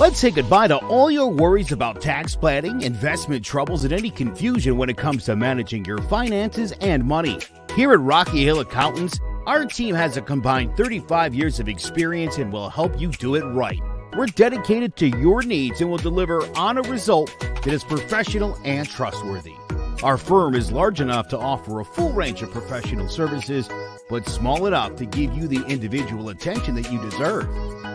Let's say goodbye to all your worries about tax planning, investment troubles, and any confusion when it comes to managing your finances and money. Here at Rocky Hill Accountants, our team has a combined 35 years of experience and will help you do it right. We're dedicated to your needs and will deliver on a result that is professional and trustworthy. Our firm is large enough to offer a full range of professional services, but small enough to give you the individual attention that you deserve.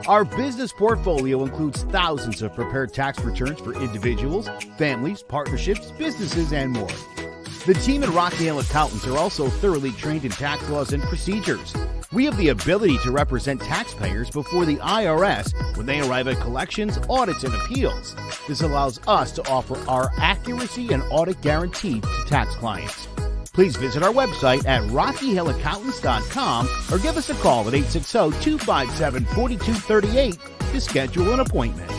Our business portfolio includes thousands of prepared tax returns for individuals, families, partnerships, businesses, and more. The team at Rocky Hill Accountants are also thoroughly trained in tax laws and procedures. We have the ability to represent taxpayers before the IRS when they arrive at collections, audits, and appeals. This allows us to offer our accuracy and audit guarantee to tax clients. Please visit our website at rockyhillaccountants.com or give us a call at 860-257-4238 to schedule an appointment.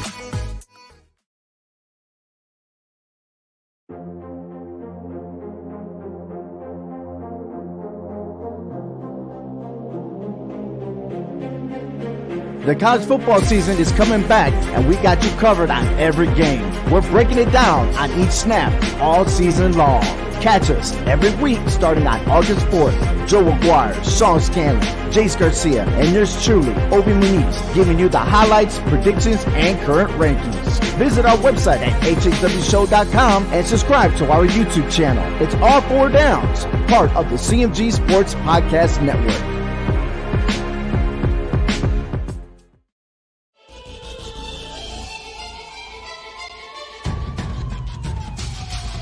The college football season is coming back, and we got you covered on every game. We're breaking it down on each snap all season long. Catch us every week starting on August 4th. Joe Aguirre, Sean Scanlon, Jace Garcia, and yours truly, Obi Muniz, giving you the highlights, predictions, and current rankings. Visit our website at hhwshow.com and subscribe to our YouTube channel. It's all four downs, part of the CMG Sports Podcast Network.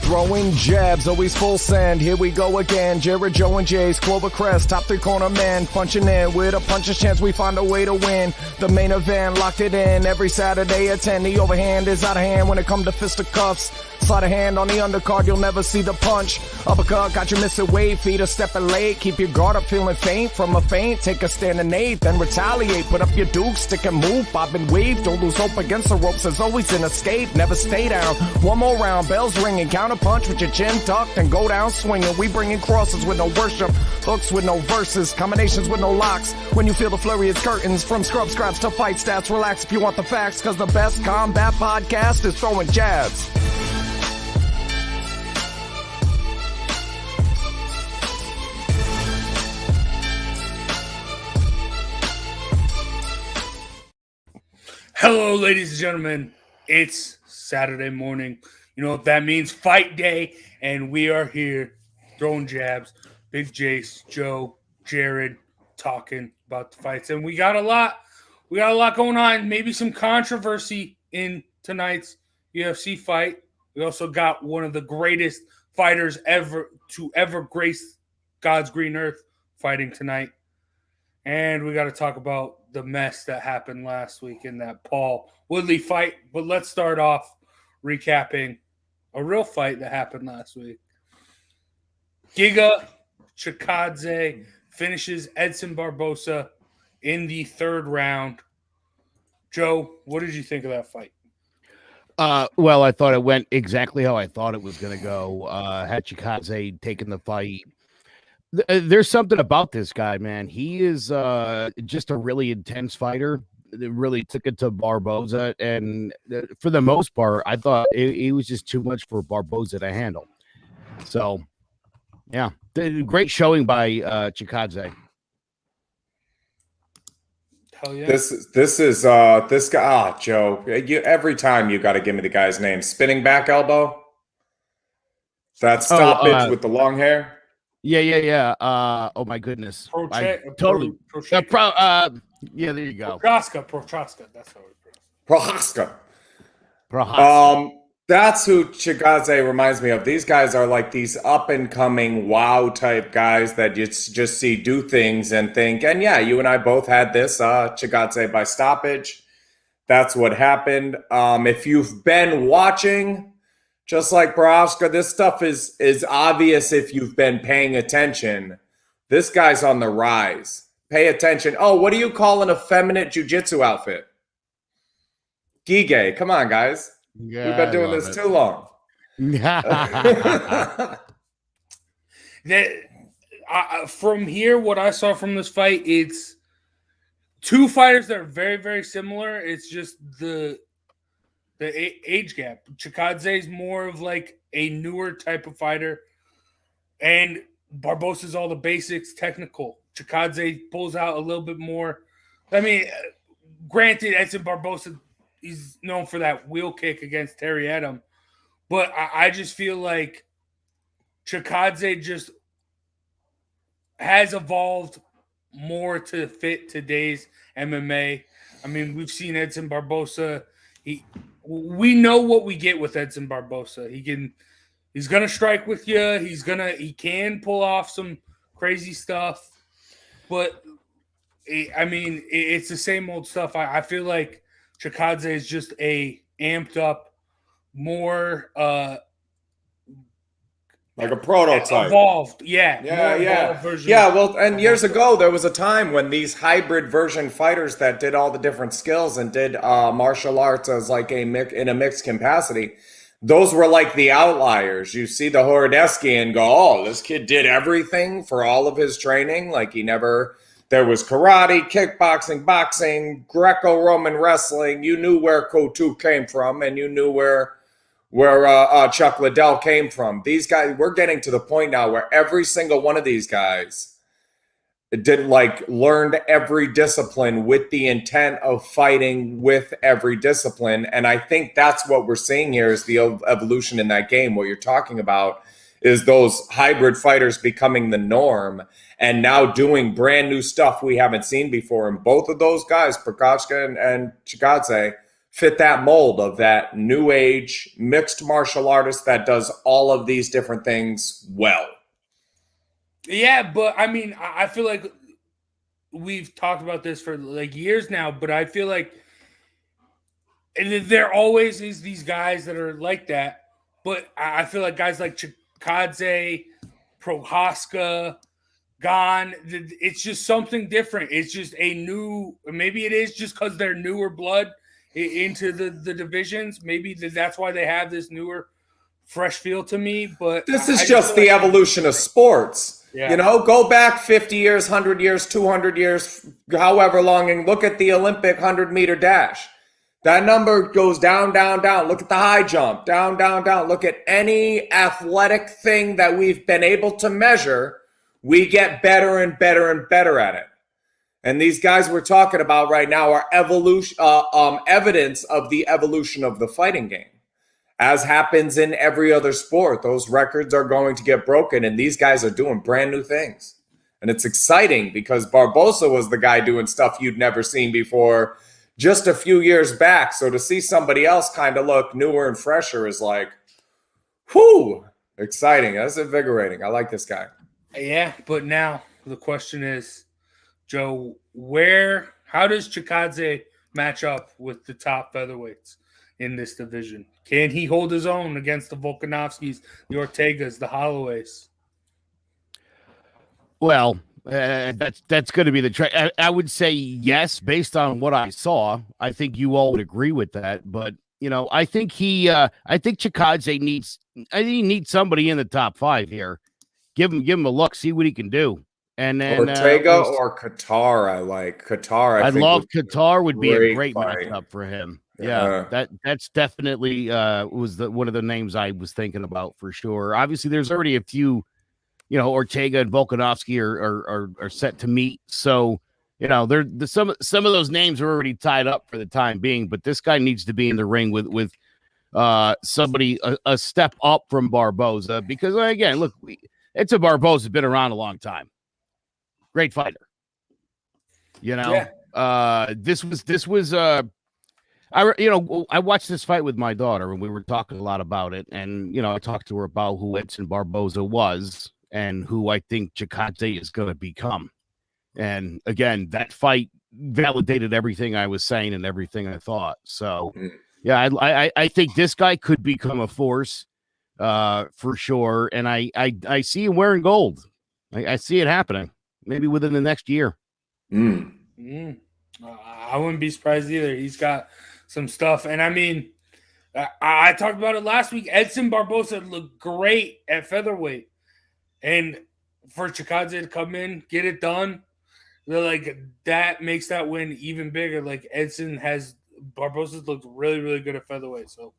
Throwing jabs, always full send. Here we go again. Jared, Joe, and Jay's Clovercrest, top three corner man, punching in with a puncher's chance. We find a way to win. The main event, locked it in every Saturday at 10. The overhand is out of hand when it comes to fisticuffs. Slide a hand on the undercard, you'll never see the punch. Uppercut, got you missing weight, feet are stepping late. Keep your guard up, feeling faint from a feint. Take a stand and eight, then retaliate. Put up your duke, stick and move, bob and weave. Don't lose hope against the ropes, there's always an escape. Never stay down. One more round, bells ringing, counter punch with your chin tucked and go down swinging. We bringing crosses with no worship, hooks with no verses, combinations with no locks. When you feel the flurry, it's curtains. From scrub scraps to fight stats, relax if you want the facts, cause the best combat podcast is throwing jabs. Hello, ladies and gentlemen. It's Saturday morning. You know what that means? Fight day. And we are here throwing jabs. Big Jace, Joe, Jared talking about the fights. And we got a lot going on. Maybe some controversy in tonight's UFC fight. We also got one of the greatest fighters ever to ever grace God's green earth fighting tonight. And we got to talk about the mess that happened last week in that Paul Woodley fight. But let's start off recapping a real fight that happened last week. Giga Chikadze finishes Edson Barbosa in the third round. Joe, what did you think of that fight? Well, I thought it went exactly how I thought it was going to go. Had Chikadze taken the fight. There's something about this guy, man. He is just a really intense fighter. It really took it to Barboza, and for the most part, I thought it was just too much for Barboza to handle. So, yeah, great showing by Chikadze. Hell yeah! This is this guy. Joe, every time you got to give me the guy's name. Spinning back elbow. That stoppage with the long hair. Yeah. Oh my goodness. Totally. Yeah, there you go. Prochaska. That's how it Prochaska. That's who Chikadze reminds me of. These guys are like these up and coming wow type guys that you just see do things and think. And yeah, you and I both had this Chikadze by stoppage. That's what happened. If you've been watching, just like Prochaska, this stuff is obvious if you've been paying attention. This guy's on the rise. Pay attention. Oh, what do you call an effeminate jiu-jitsu outfit? Gige. Come on, guys. Yeah, we've been doing this too long. From here, what I saw from this fight, it's two fighters that are very, very similar. It's just the age gap. Chikadze is more of like a newer type of fighter, and Barbosa's all the basics, technical. Chikadze pulls out a little bit more. I mean, granted, Edson Barbosa, he's known for that wheel kick against Terry Edom, but I just feel like Chikadze just has evolved more to fit today's MMA. I mean, we've seen Edson Barbosa. We know what we get with Edson Barbosa. He's gonna strike with you. He can pull off some crazy stuff, but it's the same old stuff. I feel like Chikadze is just a amped up, more like a prototype. Evolved, yeah. Yeah. Well, and years ago, there was a time when these hybrid version fighters that did all the different skills and did martial arts as like in a mixed capacity, those were like the outliers. You see the Horodesky and go, oh, this kid did everything for all of his training. Like there was karate, kickboxing, boxing, Greco-Roman wrestling. You knew where Couture came from, and you knew where Chuck Liddell came from. These guys, we're getting to the point now where every single one of these guys learned every discipline with the intent of fighting with every discipline. And I think that's what we're seeing here is the evolution in that game. What you're talking about is those hybrid fighters becoming the norm and now doing brand new stuff we haven't seen before. And both of those guys, Prochazka and Chikadze, fit that mold of that new age mixed martial artist that does all of these different things well. Yeah, but I mean, I feel like we've talked about this for like years now, but I feel like there always is these guys that are like that. But I feel like guys like Chikadze, Prochazka, Gane, it's just something different. It's just a new, maybe it is just because they're newer blood into the divisions. Maybe that's why they have this newer, fresh feel to me. But this is just the evolution of sports. Yeah. You know, go back 50 years, 100 years, 200 years, however long, and look at the Olympic 100-meter dash. That number goes down, down, down. Look at the high jump, down, down, down. Look at any athletic thing that we've been able to measure. We get better and better and better at it. And these guys we're talking about right now are evidence of the evolution of the fighting game. As happens in every other sport, those records are going to get broken, and these guys are doing brand new things. And it's exciting because Barbosa was the guy doing stuff you'd never seen before just a few years back. So to see somebody else kind of look newer and fresher is like, whoo, exciting. That's invigorating. I like this guy. Yeah, but now the question is, Joe, how does Chikadze match up with the top featherweights in this division? Can he hold his own against the Volkanovskis, the Ortegas, the Holloways? Well, that's going to be the track. I would say yes, based on what I saw. I think you all would agree with that. But I think Chikadze needs somebody in the top 5 here. Give him a look, see what he can do. And then Ortega or Qatar, I like Qatar. I love Qatar would be a great fight. matchup for him. Yeah, that's definitely was one of the names I was thinking about for sure. Obviously, there's already a few, Ortega and Volkanovski are set to meet. So, some of those names are already tied up for the time being. But this guy needs to be in the ring with somebody a step up from Barbosa because again, look, Edson Barbosa has been around a long time. Great fighter. This was I watched this fight with my daughter and we were talking a lot about it. And, I talked to her about who Edson Barbosa was and who I think Chikadze is going to become. And again, that fight validated everything I was saying and everything I thought. So, yeah, I think this guy could become a force for sure. And I see him wearing gold. I see it happening maybe within the next year. I wouldn't be surprised either. He's got some stuff. And I mean, I talked about it last week. Edson Barbosa looked great at featherweight. And for Chikadze to come in, get it done, that makes that win even bigger. Like Edson has Barboza's looked really, really good at featherweight. So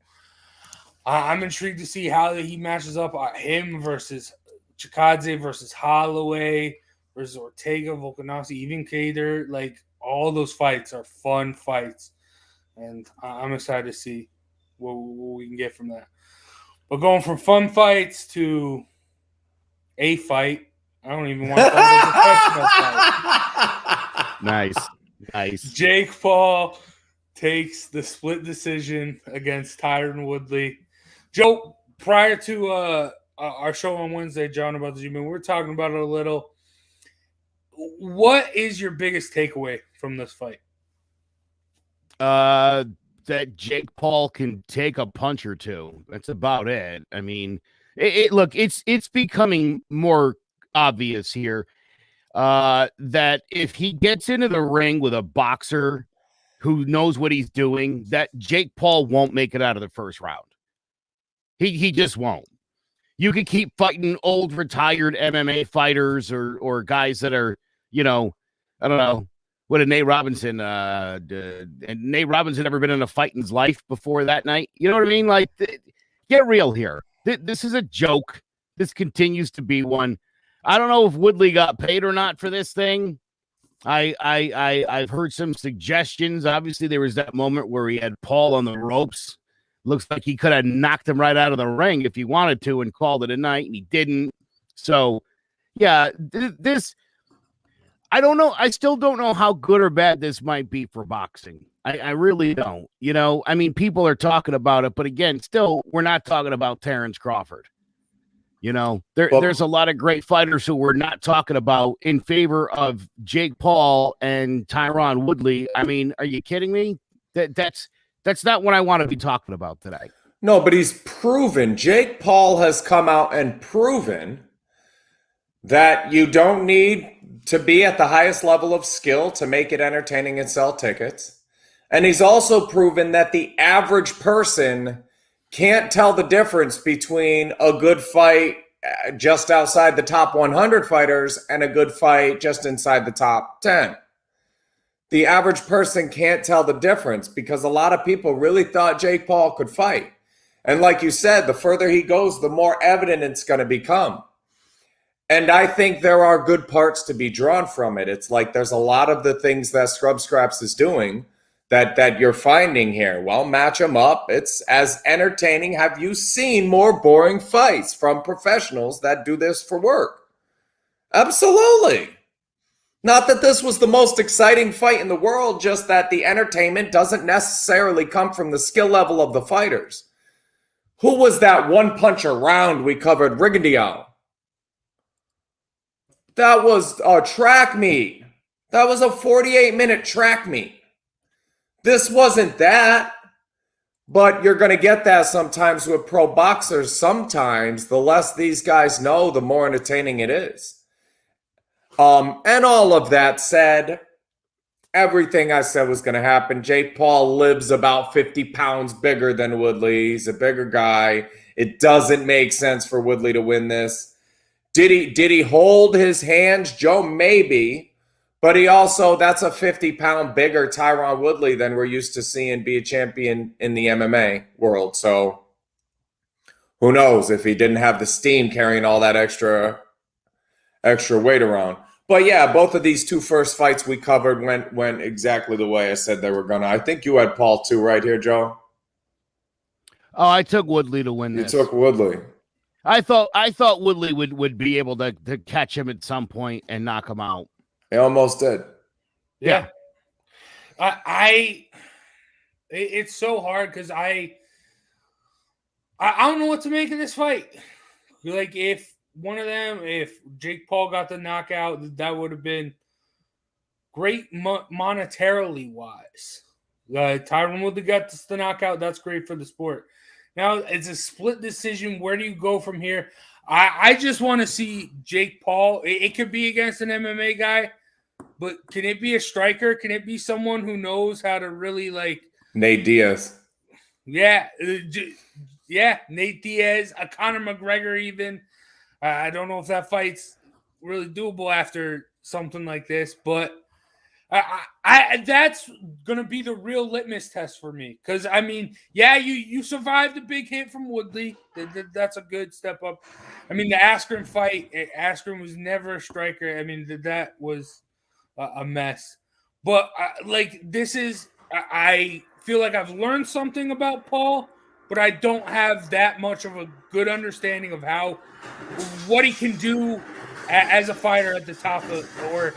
I'm intrigued to see how he matches up him versus Chikadze versus Holloway versus Ortega, Volkanovski, even Kattar. Like, all those fights are fun fights. And I'm excited to see what we can get from that. But going from fun fights to a fight, I don't even want to call it a professional fight. Nice. Jake Paul takes the split decision against Tyron Woodley. Joe, prior to our show on Wednesday, John, about the G-Man, we were talking about it a little. What is your biggest takeaway from this fight? That Jake Paul can take a punch or two. That's about it. I mean, look, it's becoming more obvious here that if he gets into the ring with a boxer who knows what he's doing, that Jake Paul won't make it out of the first round. He just won't. You could keep fighting old retired MMA fighters or guys that are, I don't know. What did Nate Robinson, and Nate Robinson ever been in a fight in his life before that night? You know what I mean? Like, get real here. This is a joke. This continues to be one. I don't know if Woodley got paid or not for this thing. I've heard some suggestions. Obviously, there was that moment where he had Paul on the ropes. Looks like he could have knocked him right out of the ring if he wanted to and called it a night, and he didn't. So, yeah, this... I don't know. I still don't know how good or bad this might be for boxing. I really don't. I mean, people are talking about it, but again, still, we're not talking about Terrence Crawford. There's a lot of great fighters who we're not talking about in favor of Jake Paul and Tyron Woodley. I mean, are you kidding me? That's not what I want to be talking about today. No, but he's proven. Jake Paul has come out and proven that you don't need to be at the highest level of skill to make it entertaining and sell tickets. And he's also proven that the average person can't tell the difference between a good fight just outside the top 100 fighters and a good fight just inside the top 10. The average person can't tell the difference because a lot of people really thought Jake Paul could fight. And like you said, the further he goes, the more evident it's going to become. And I think there are good parts to be drawn from it. It's like there's a lot of the things that Scrub Scraps is doing that you're finding here. Well, match them up. It's as entertaining. Have you seen more boring fights from professionals that do this for work? Absolutely. Not that this was the most exciting fight in the world, just that the entertainment doesn't necessarily come from the skill level of the fighters. Who was that one-puncher round we covered? Rigondeaux. That was a track meet. That was a 48-minute track meet. This wasn't that. But you're going to get that sometimes with pro boxers. Sometimes the less these guys know, the more entertaining it is. And all of that said, everything I said was going to happen. Jake Paul lives about 50 pounds bigger than Woodley. He's a bigger guy. It doesn't make sense for Woodley to win this. Did he hold his hands? Joe, maybe. But he also, that's a 50-pound bigger Tyron Woodley than we're used to seeing be a champion in the MMA world. So who knows if he didn't have the steam carrying all that extra weight around. But yeah, both of these two first fights we covered went exactly the way I said they were going to. I think you had Paul too, right here, Joe? Oh, I took Woodley to win this. You took Woodley. I thought Woodley would be able to catch him at some point and knock him out. He almost did. Yeah. It's so hard because I don't know what to make of this fight. Like, if Jake Paul got the knockout, that would have been great monetarily wise. Tyron Woodley got the knockout. That's great for the sport. Now, it's a split decision. Where do you go from here? I just want to see Jake Paul. It could be against an MMA guy, but can it be a striker? Can it be someone who knows how to really, like... Nate Diaz. Yeah. Nate Diaz, Conor McGregor even. I don't know if that fight's really doable after something like this, but that's gonna be the real litmus test for me. Because I mean, yeah, you survived a big hit from Woodley. That's a good step up. I mean, the Askren fight. Askren was never a striker. I mean, that was a mess. But this is. I feel like I've learned something about Paul, but I don't have that much of a good understanding of what he can do as a fighter at the top or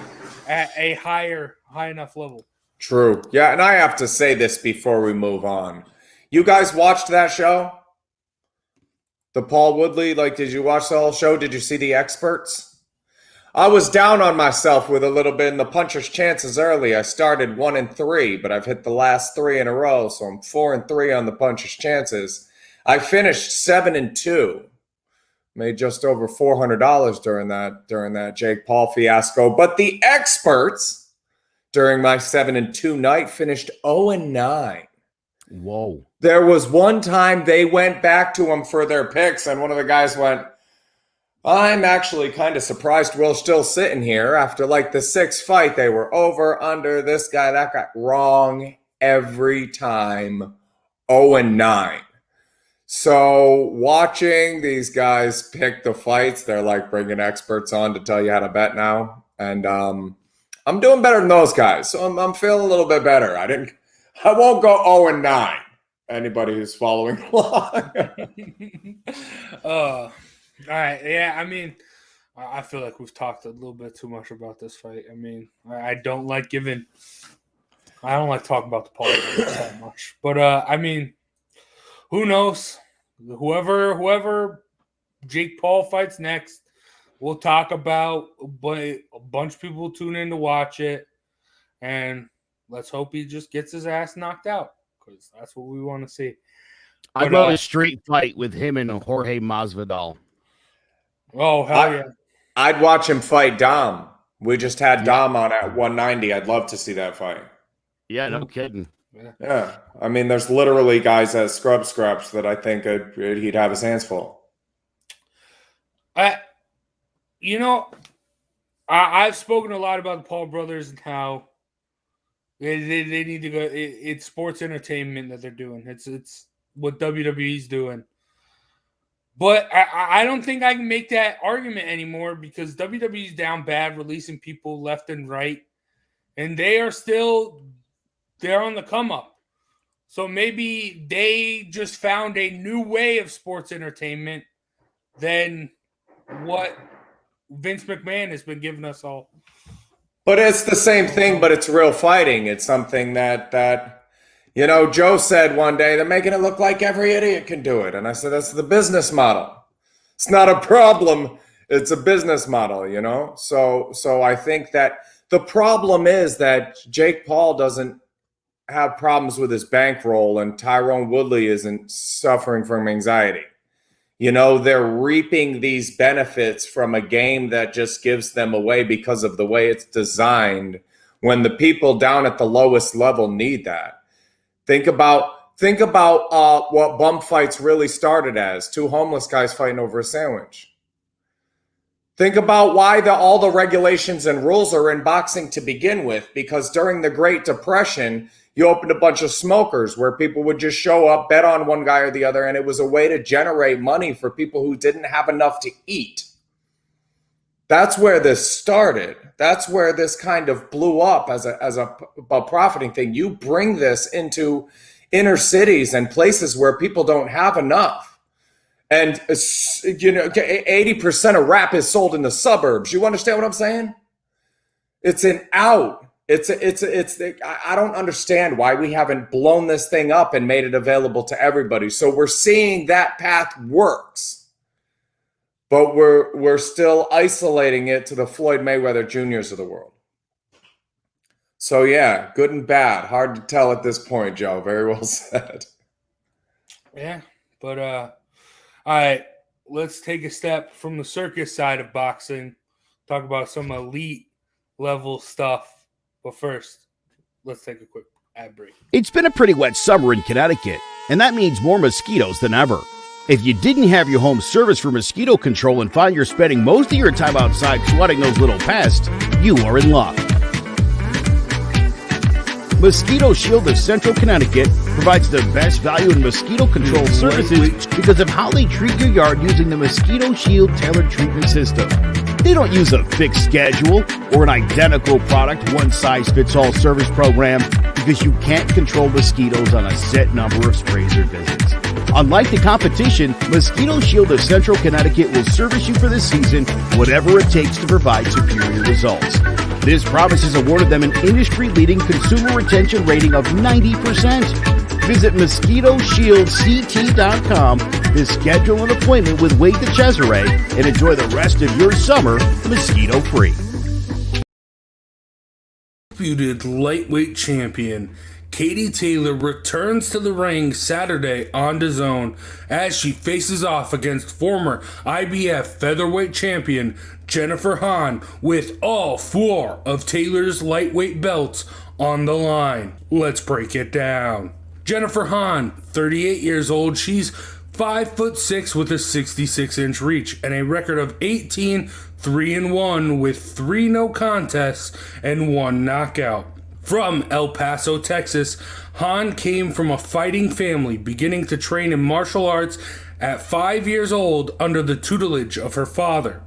at a high enough level. True. Yeah, and I have to say this before we move on. You guys watched that show? The Paul Woodley, did you watch the whole show? Did you see the experts? I was down on myself with a little bit in the puncher's chances early. I started 1-3, but I've hit the last 3 in a row, so I'm 4-3 on the puncher's chances. I finished 7-2. Made just over $400 during that Jake Paul fiasco. But the experts during my 7-2 night finished 0-9. Whoa. There was one time they went back to him for their picks, and one of the guys went, I'm actually kind of surprised we're still sitting here. After the 6th fight, they were over, under, this guy, that guy. Wrong every time. 0-9. So watching these guys pick the fights, they're bringing experts on to tell you how to bet now. And I'm doing better than those guys. So I'm feeling a little bit better. I won't go 0-9. Anybody who's following along. All right. Yeah, I mean, I feel like we've talked a little bit too much about this fight. I mean, I don't like talking about the Paul that much. But, I mean, who knows? Whoever Jake Paul fights next, we'll talk about, but a bunch of people will tune in to watch it. And let's hope he just gets his ass knocked out, because that's what we want to see. I'd love a street fight with him and Jorge Masvidal. Oh, hell yeah. I'd watch him fight Dom. We just had Dom on at 190. I'd love to see that fight. Yeah, no kidding. Yeah. I mean, there's literally guys as scrubs that I think he'd have his hands full. I've spoken a lot about the Paul brothers and how they need to go. It's sports entertainment that they're doing. It's what WWE's doing. But I don't think I can make that argument anymore, because WWE's down bad, releasing people left and right. And they're on the come up. So maybe they just found a new way of sports entertainment than what Vince McMahon has been giving us all. But it's the same thing, but it's real fighting. It's something that Joe said one day, they're making it look like every idiot can do it. And I said, that's the business model. It's not a problem. It's a business model, So I think that the problem is that Jake Paul doesn't have problems with his bankroll, and Tyron Woodley isn't suffering from anxiety. They're reaping these benefits from a game that just gives them away because of the way it's designed, when the people down at the lowest level need that. Think about what bump fights really started as: 2 homeless guys fighting over a sandwich. Think about why all the regulations and rules are in boxing to begin with, because during the Great Depression, you opened a bunch of smokers where people would just show up, bet on one guy or the other, and it was a way to generate money for people who didn't have enough to eat. That's where this started. That's where this kind of blew up as a profiting thing. You bring this into inner cities and places where people don't have enough. And 80% of rap is sold in the suburbs. You understand what I'm saying? It's an out. I don't understand why we haven't blown this thing up and made it available to everybody. So we're seeing that path works, but we're still isolating it to the Floyd Mayweather Juniors of the world. So yeah, good and bad. Hard to tell at this point, Joe. Very well said. Yeah, but all right, let's take a step from the circus side of boxing, talk about some elite level stuff. But first, let's take a quick ad break. It's been a pretty wet summer in Connecticut, and that means more mosquitoes than ever. If you didn't have your home service for mosquito control and find you're spending most of your time outside swatting those little pests, you are in luck. Mosquito Shield of Central Connecticut provides the best value in mosquito control services because of how they treat your yard using the Mosquito Shield tailored treatment system. They don't use a fixed schedule or an identical product, one-size-fits-all service program because you can't control mosquitoes on a set number of sprays or visits. Unlike the competition, Mosquito Shield of Central Connecticut will service you for the season, whatever it takes to provide superior results. This promise has awarded them an industry-leading consumer retention rating of 90%. Visit MosquitoShieldCT.com to schedule an appointment with Wade DeCesare and enjoy the rest of your summer mosquito-free. Undisputed lightweight champion Katie Taylor returns to the ring Saturday on DAZN as she faces off against former IBF featherweight champion Jennifer Hahn with all 4 of Taylor's lightweight belts on the line. Let's break it down. Jennifer Hahn, 38 years old, she's 5'6" with a 66-inch reach and a record of 18-3-1 with 3 no contests and 1 knockout. From El Paso, Texas, Hahn came from a fighting family, beginning to train in martial arts at 5 years old under the tutelage of her father.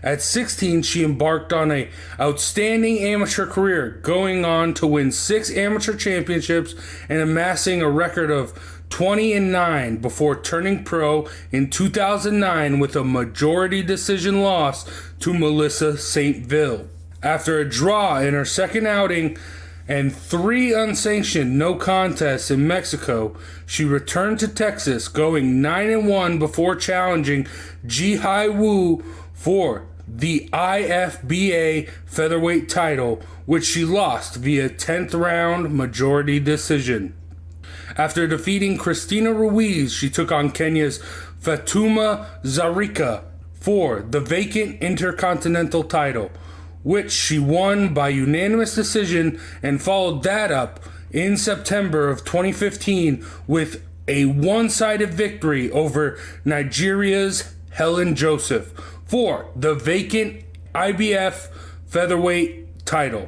At 16, she embarked on an outstanding amateur career, going on to win 6 amateur championships and amassing a record of 20-9 before turning pro in 2009 with a majority decision loss to Melissa Saintville. After a draw in her second outing and 3 unsanctioned no contests in Mexico, she returned to Texas, going 9-1 before challenging Ji-Hai Wu for the IFBA featherweight title, which she lost via 10th round majority decision. After defeating Christina Ruiz, she took on Kenya's Fatuma Zarika for the vacant Intercontinental title, which she won by unanimous decision, and followed that up in September of 2015 with a one-sided victory over Nigeria's Helen Joseph for the vacant IBF featherweight title.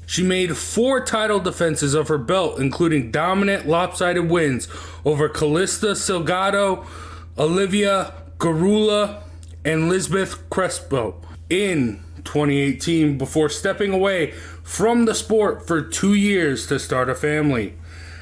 She made 4 title defenses of her belt, including dominant lopsided wins over Calista Salgado, Olivia Garula, and Lisbeth Crespo in 2018 before stepping away from the sport for 2 years to start a family.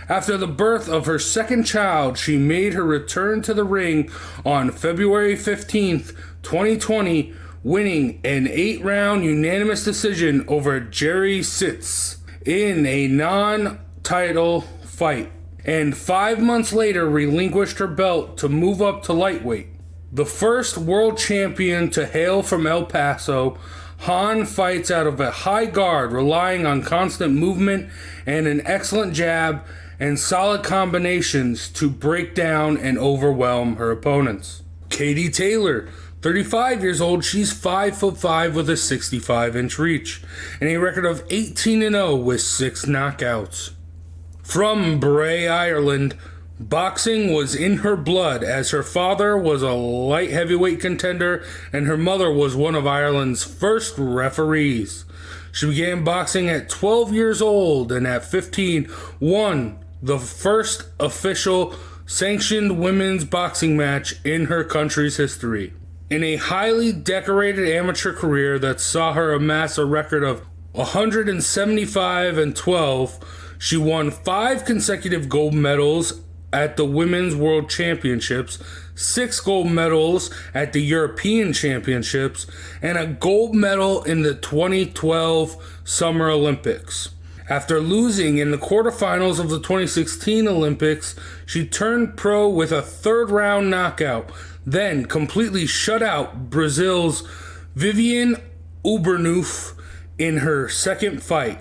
After the birth of her second child, she made her return to the ring on February 15th, 2020, winning an 8-round unanimous decision over Jerry Sitz in a non-title fight, and 5 months later relinquished her belt to move up to lightweight. The first world champion to hail from El Paso, Hahn fights out of a high guard, relying on constant movement and an excellent jab and solid combinations to break down and overwhelm her opponents. Katie Taylor, 35 years old, she's 5'5" with a 65-inch reach and a record of 18-0 with 6 knockouts. From Bray, Ireland, boxing was in her blood, as her father was a light heavyweight contender and her mother was one of Ireland's first referees. She began boxing at 12 years old and at 15 won the first official sanctioned women's boxing match in her country's history. In a highly decorated amateur career that saw her amass a record of 175-12, she won 5 consecutive gold medals at the Women's World Championships, 6 gold medals at the European Championships, and a gold medal in the 2012 Summer Olympics. After losing in the quarterfinals of the 2016 Olympics, she turned pro with a 3rd-round knockout, then completely shut out Brazil's Viviane Ubernuth in her second fight.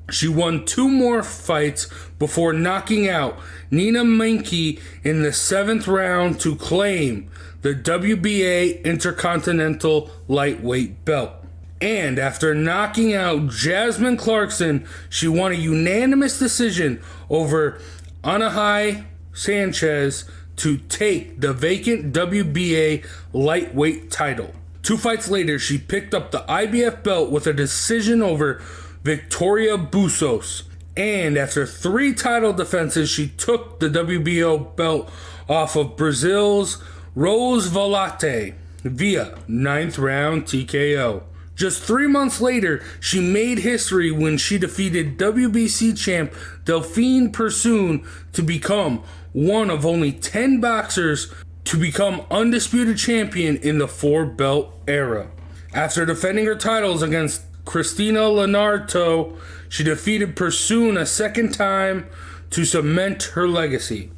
She won 2 more fights before knocking out Nina Menke in the 7th round to claim the WBA Intercontinental Lightweight belt. And after knocking out Jasmine Clarkson, she won a unanimous decision over Anahai Sanchez to take the vacant WBA lightweight title. 2 fights later, she picked up the IBF belt with a decision over Victoria Bustos. And after 3 title defenses, she took the WBO belt off of Brazil's Rose Volate via 9th round TKO. Just 3 months later, she made history when she defeated WBC champ Delphine Persoon to become one of only 10 boxers to become undisputed champion in the 4-belt era. After defending her titles against Cristina Leonardo, she defeated Persoon a second time to cement her legacy.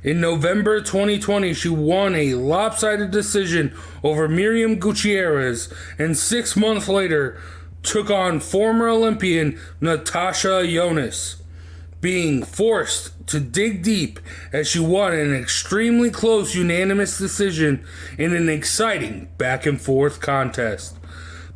In November 2020, she won a lopsided decision over Miriam Gutierrez, and 6 months later took on former Olympian Natasha Jonas, being forced to dig deep as she won an extremely close unanimous decision in an exciting back-and-forth contest.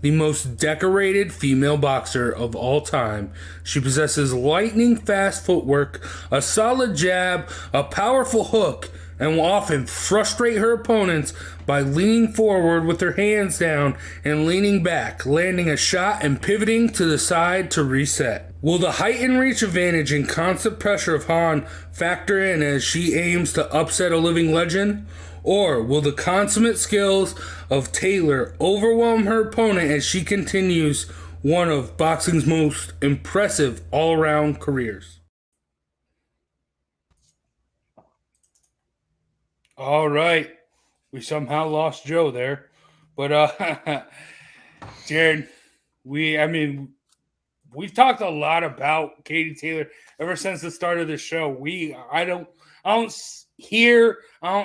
The most decorated female boxer of all time, she possesses lightning-fast footwork, a solid jab, a powerful hook, and will often frustrate her opponents by leaning forward with her hands down and leaning back, landing a shot and pivoting to the side to reset. Will the height and reach advantage and constant pressure of Han factor in as she aims to upset a living legend? Or will the consummate skills of Taylor overwhelm her opponent as she continues one of boxing's most impressive all-around careers? All right. We somehow lost Joe there. But, Jared, we've talked a lot about Katie Taylor ever since the start of the show. I don't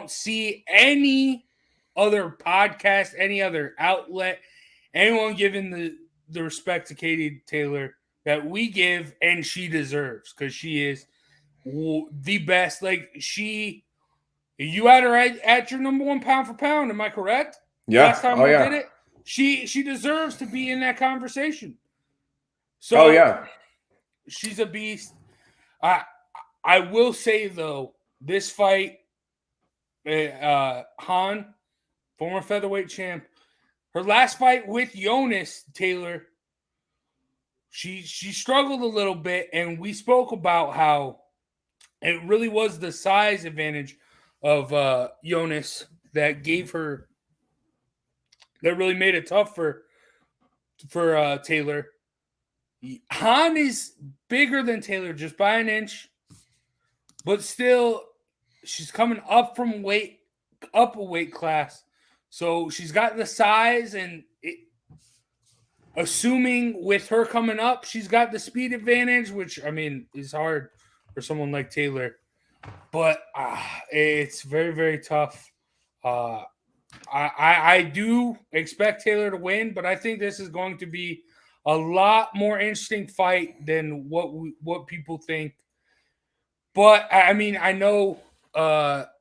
see any other podcast, any other outlet, anyone giving the respect to Katie Taylor that we give and she deserves, because she is the best. You had her at your number 1 pound for pound. Am I correct? Yeah. Last time we did it, she deserves to be in that conversation. So she's a beast. I will say though, this fight, Han, former featherweight champ, her last fight with Jonas Taylor, she struggled a little bit, and we spoke about how it really was the size advantage of Jonas that really made it tough for Taylor. Han is bigger than Taylor just by an inch, but still, she's coming up a weight class. So she's got the size, and assuming with her coming up, she's got the speed advantage, which, is hard for someone like Taylor. But it's very, very tough. I do expect Taylor to win, but I think this is going to be a lot more interesting fight than what people think. But I know that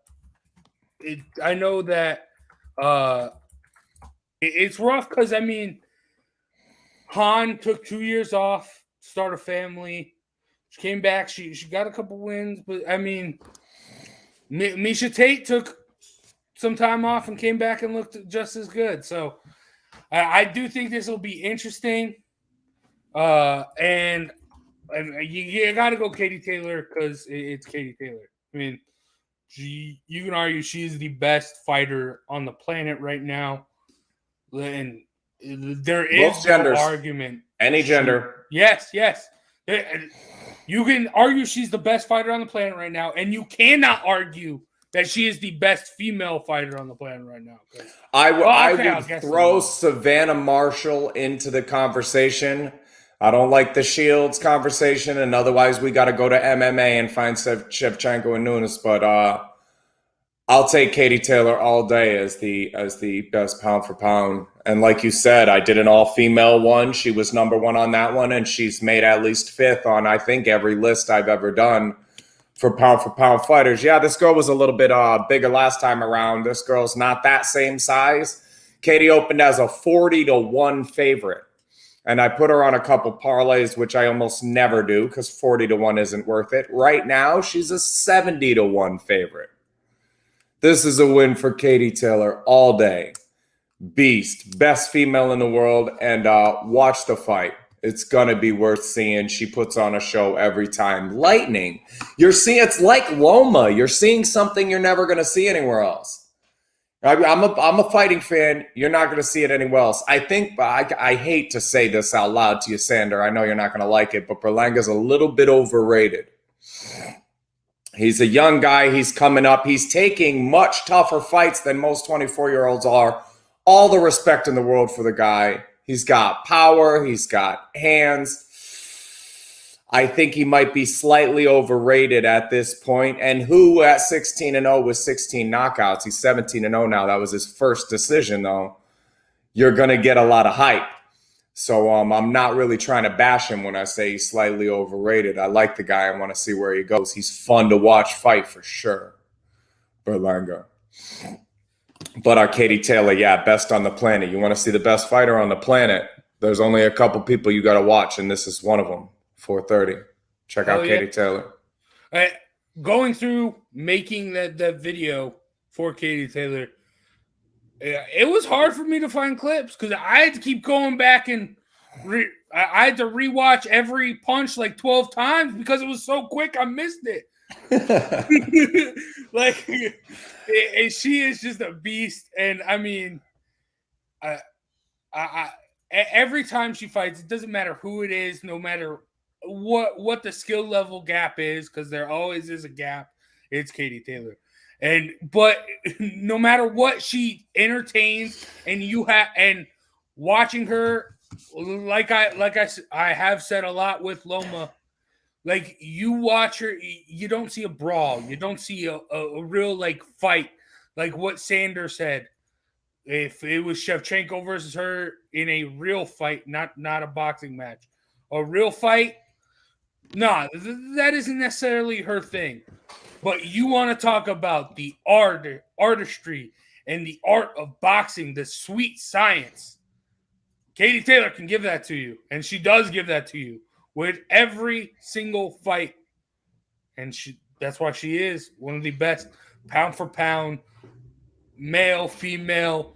it's rough because Han took 2 years off, start a family. She came back. She got a couple wins, but Miesha Tate took some time off and came back and looked just as good. So I do think this will be interesting. And you got to go Katie Taylor because it's Katie Taylor. You can argue she's the best fighter on the planet right now, and there is no argument. Any gender. Yes. You can argue she's the best fighter on the planet right now, and you cannot argue that she is the best female fighter on the planet right now. I would throw Savannah Marshall into the conversation. I don't like the Shields conversation, and otherwise we got to go to MMA and find Shevchenko and Nunes. But I'll take Katie Taylor all day as the best pound for pound. And like you said, I did an all-female one. She was number 1 on that one, and she's made at least 5th on, I think, every list I've ever done for pound fighters. Yeah, this girl was a little bit bigger last time around. This girl's not that same size. Katie opened as a 40-1 favorite. And I put her on a couple parlays, which I almost never do because 40-1 isn't worth it. Right now, she's a 70-1 favorite. This is a win for Katie Taylor all day. Beast, best female in the world, and watch the fight. It's going to be worth seeing. She puts on a show every time. Lightning. It's like Loma. You're seeing something you're never going to see anywhere else. I'm a fighting fan. You're not going to see it anywhere else. I think, I hate to say this out loud to you, Sander. I know you're not going to like it, but Berlanga's a little bit overrated. He's a young guy. He's coming up. He's taking much tougher fights than most 24-year-olds are. All the respect in the world for the guy. He's got power. He's got hands. I think he might be slightly overrated at this point. And who at 16-0 with 16 knockouts? He's 17-0 now. That was his first decision, though. You're going to get a lot of hype. So I'm not really trying to bash him when I say he's slightly overrated. I like the guy. I want to see where he goes. He's fun to watch fight for sure. Berlanga. But Katie Taylor, yeah, best on the planet. You want to see the best fighter on the planet? There's only a couple people you got to watch, and this is one of them. 4:30. Check out Katie Taylor. Going through making that video for Katie Taylor, it was hard for me to find clips because I had to keep going back and I had to rewatch every punch like 12 times because it was so quick I missed it. And she is just a beast. And I mean, every time she fights, it doesn't matter who it is, no matter what the skill level gap is, because there always is a gap. It's Katie Taylor, but no matter what, she entertains, and watching her, like I have said a lot with Loma. Like, you watch her, you don't see a brawl, you don't see a real like fight, like what Sanders said. If it was Shevchenko versus her in a real fight, not a boxing match, a real fight. No, that isn't necessarily her thing. But you want to talk about the artistry and the art of boxing, the sweet science. Katie Taylor can give that to you, and she does give that to you with every single fight. And that's why she is one of the best pound for pound, male, female,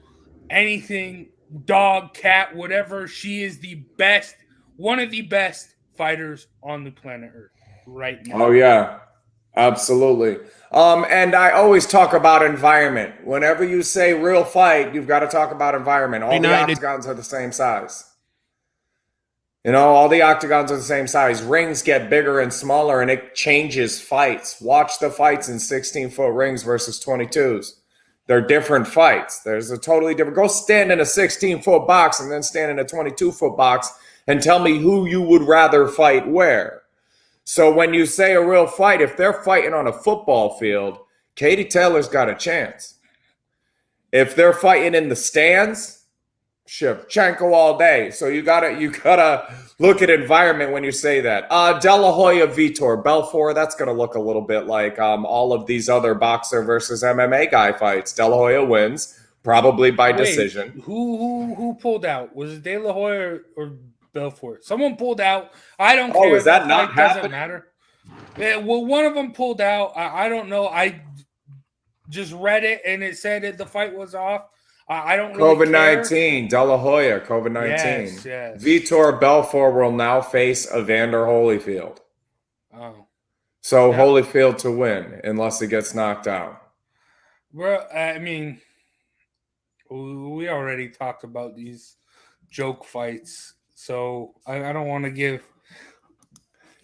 anything, dog, cat, whatever. She is the best, one of the best fighters on the planet Earth right now. Oh, yeah, absolutely. And I always talk about environment. Whenever you say real fight, you've got to talk about environment. All the octagons are the same size. You know, all the octagons are the same size. Rings get bigger and smaller, and it changes fights. Watch the fights in 16-foot rings versus 22s. They're different fights. There's a totally different. Go stand in a 16-foot box and then stand in a 22-foot box and tell me who you would rather fight where. So when you say a real fight, if they're fighting on a football field, Katie Taylor's got a chance. If they're fighting in the stands, Shevchenko all day. So you gotta look at environment when you say that. De La Hoya, Vitor Belfort, that's gonna look a little bit like all of these other boxer versus MMA guy fights. De La Hoya wins, probably by decision. Who pulled out? Was it De La Hoya or Belfort? Someone pulled out. I don't care. Oh, is that not happening? Doesn't matter. Yeah, well, one of them pulled out. I don't know. I just read it and it said that the fight was off. I don't really COVID-19, De La Hoya, COVID-19. Yes. Vitor Belfort will now face Evander Holyfield. Oh. So yeah. Holyfield to win, unless he gets knocked out. Well, I mean, we already talked about these joke fights, so I don't want to give...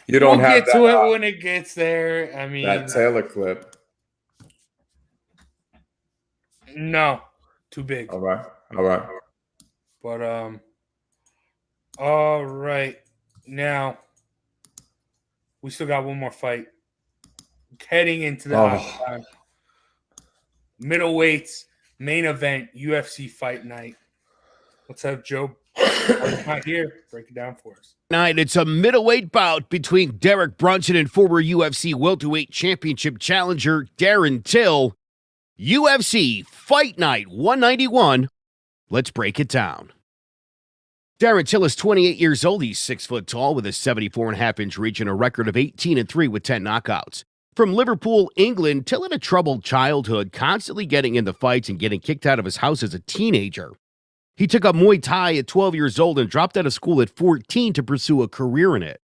You don't we'll have get to it when it gets there. I mean... That Taylor clip. No. Too big. All right. But all right. Now we still got one more fight. Heading into the hot time. Middleweights main event, UFC fight night. Let's have Joe not here break it down for us. Tonight, it's a middleweight bout between Derek Brunson and former UFC welterweight championship challenger Darren Till. UFC Fight Night 191. Let's break it down. Darren Till is 28 years old. He's 6 foot tall with a 74.5-inch reach and a record of 18-3 with 10 knockouts. From Liverpool, England, Till had a troubled childhood, constantly getting into fights and getting kicked out of his house as a teenager. He took up Muay Thai at 12 years old and dropped out of school at 14 to pursue a career in it.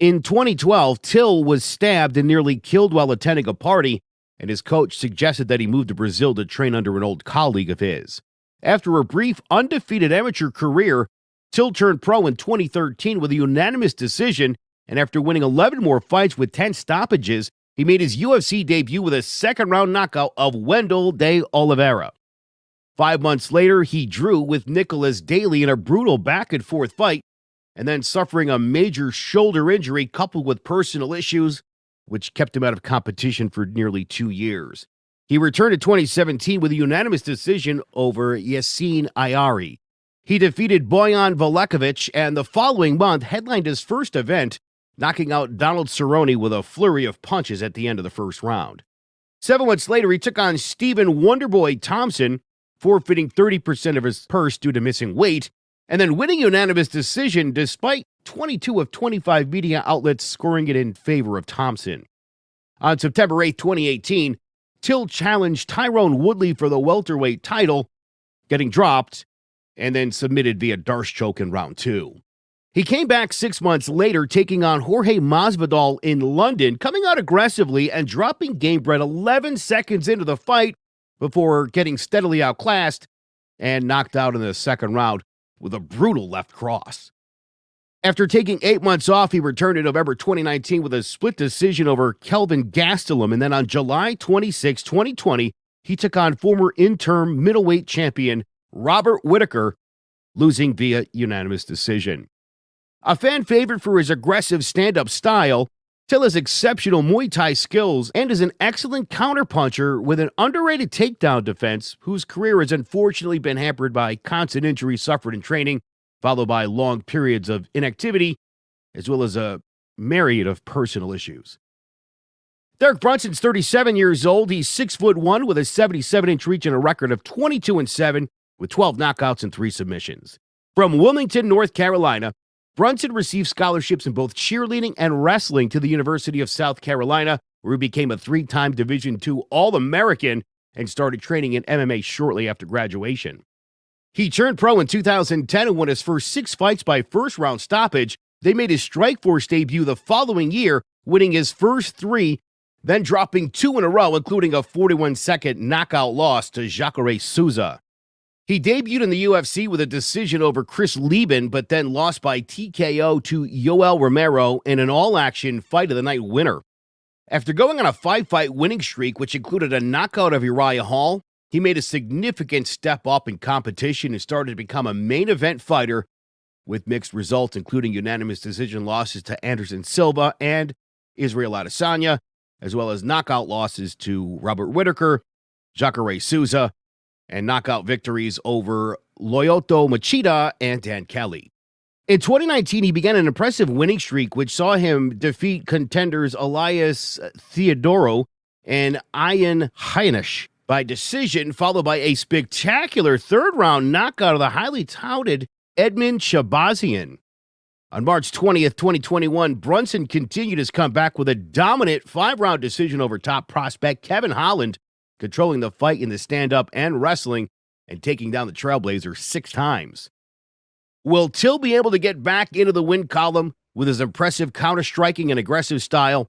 In 2012, Till was stabbed and nearly killed while attending a party, and his coach suggested that he move to Brazil to train under an old colleague of his. After a brief, undefeated amateur career, Till turned pro in 2013 with a unanimous decision, and after winning 11 more fights with 10 stoppages, he made his UFC debut with a second-round knockout of Wendell de Oliveira. 5 months later, he drew with Nicholas Daly in a brutal back-and-forth fight, and then suffering a major shoulder injury coupled with personal issues, which kept him out of competition for nearly 2 years. He returned in 2017 with a unanimous decision over Yassine Ayari. He defeated Bojan Velekovic, and the following month headlined his first event, knocking out Donald Cerrone with a flurry of punches at the end of the first round. 7 months later, he took on Stephen Wonderboy Thompson, forfeiting 30% of his purse due to missing weight, and then winning unanimous decision despite 22 of 25 media outlets scoring it in favor of Thompson. On September 8, 2018, Till challenged Tyron Woodley for the welterweight title, getting dropped, and then submitted via Darce choke in round 2. He came back 6 months later, taking on Jorge Masvidal in London, coming out aggressively and dropping Gamebred 11 seconds into the fight before getting steadily outclassed and knocked out in the second round with a brutal left cross. After taking 8 months off, he returned in November 2019 with a split decision over Kelvin Gastelum, and then on July 26, 2020, he took on former interim middleweight champion Robert Whittaker, losing via unanimous decision. A fan favorite for his aggressive stand-up style, Till has exceptional Muay Thai skills and is an excellent counterpuncher with an underrated takedown defense, whose career has unfortunately been hampered by constant injuries suffered in training, followed by long periods of inactivity, as well as a myriad of personal issues. Derek Brunson's 37 years old. He's 6'1" with a 77-inch reach and a record of 22-7 with 12 knockouts and 3 submissions. From Wilmington, North Carolina, Brunson received scholarships in both cheerleading and wrestling to the University of South Carolina, where he became a 3-time Division II All-American and started training in MMA shortly after graduation. He turned pro in 2010 and won his first 6 fights by first-round stoppage. They made his Strikeforce debut the following year, winning his first 3, then dropping 2 in a row, including a 41-second knockout loss to Jacare Souza. He debuted in the UFC with a decision over Chris Lieben, but then lost by TKO to Yoel Romero in an all-action fight of the night winner. After going on a 5-fight winning streak, which included a knockout of Uriah Hall, he made a significant step up in competition and started to become a main event fighter with mixed results, including unanimous decision losses to Anderson Silva and Israel Adesanya, as well as knockout losses to Robert Whittaker, Jacare Souza, and knockout victories over Lyoto Machida and Dan Kelly. In 2019, he began an impressive winning streak, which saw him defeat contenders Elias Theodoro and Ian Heinisch by decision, followed by a spectacular third-round knockout of the highly touted Edmund Shabazian. On March 20th, 2021, Brunson continued his comeback with a dominant 5-round decision over top prospect Kevin Holland, controlling the fight in the stand-up and wrestling and taking down the Trailblazer 6 times. Will Till be able to get back into the win column with his impressive counter-striking and aggressive style?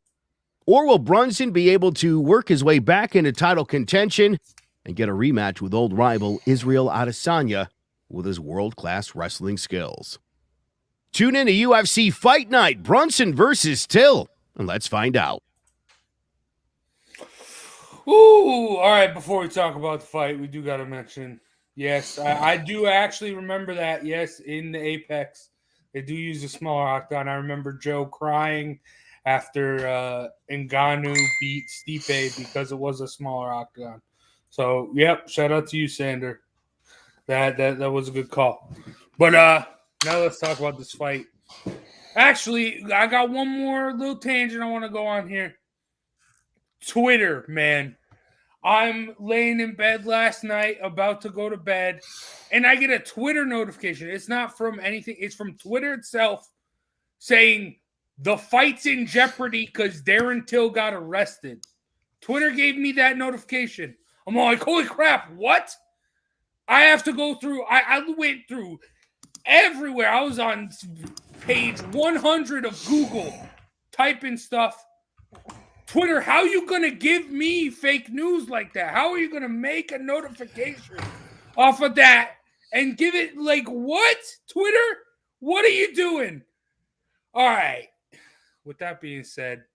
Or will Brunson be able to work his way back into title contention and get a rematch with old rival Israel Adesanya with his world-class wrestling skills? Tune in to UFC Fight Night, Brunson versus Till, and let's find out. Ooh, all right, before we talk about the fight, we do got to mention, yes, I do actually remember that, yes, in the Apex, they do use a smaller octagon. I remember Joe crying after Ngannou beat Stipe because it was a smaller octagon. So, yep, shout out to you, Sander. That was a good call. But now let's talk about this fight. Actually, I got one more little tangent I want to go on here. Twitter, man. I'm laying in bed last night, about to go to bed, and I get a Twitter notification. It's not from anything. It's from Twitter itself saying the fight's in jeopardy because Darren Till got arrested. Twitter gave me that notification. I'm all like, holy crap, what? I have to go through. I went through everywhere. I was on page 100 of Google typing stuff. Twitter, how are you going to give me fake news like that? How are you going to make a notification off of that and give it like what? Twitter? What are you doing? All right. With that being said,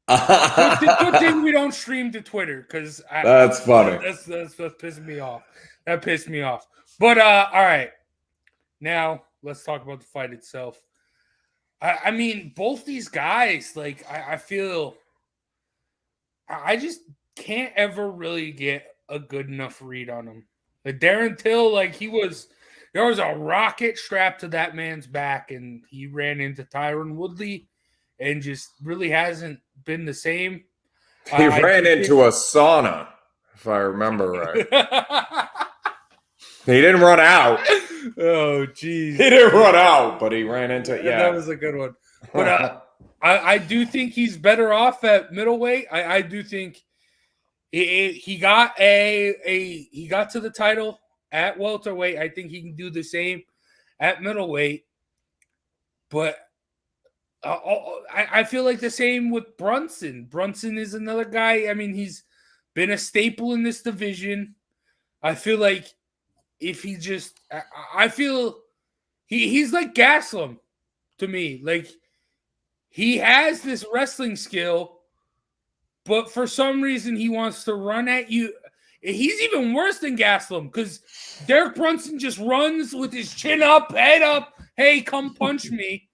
good thing we don't stream to Twitter because that's funny. That's pissing me off. That pissed me off. But all right. Now let's talk about the fight itself. I mean, both these guys, like, I feel I just can't ever really get a good enough read on them. Like Darren Till, like there was a rocket strapped to that man's back, and he ran into Tyron Woodley and just really hasn't been the same. He ran into a sauna, if I remember right. He didn't run out. Oh, geez. He didn't run out, but he ran into it. Yeah, that was a good one. But I do think he's better off at middleweight. I do think he got he got to the title at welterweight. I think he can do the same at middleweight. But I feel like the same with Brunson. Brunson is another guy. I mean, he's been a staple in this division. I feel like if he just, I feel he's like Gaslam to me. Like he has this wrestling skill, but for some reason he wants to run at you. He's even worse than Gaslam because Derek Brunson just runs with his chin up, head up. Hey, come punch me.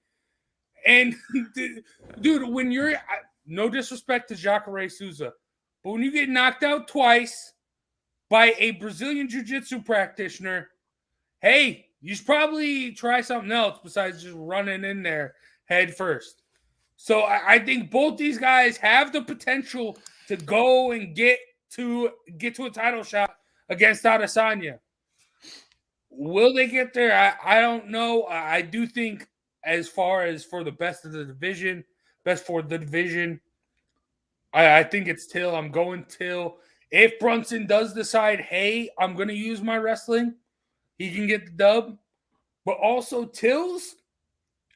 And dude, when you're, no disrespect to Jacare Souza, but when you get knocked out twice by a Brazilian jiu-jitsu practitioner, hey, you should probably try something else besides just running in there head first. So I think both these guys have the potential to go and get to a title shot against Adesanya. Will they get there? I don't know. I do think as far as for the best for the division, I think it's Till. I'm going Till. If Brunson does decide, hey, I'm going to use my wrestling, he can get the dub. But also, Till's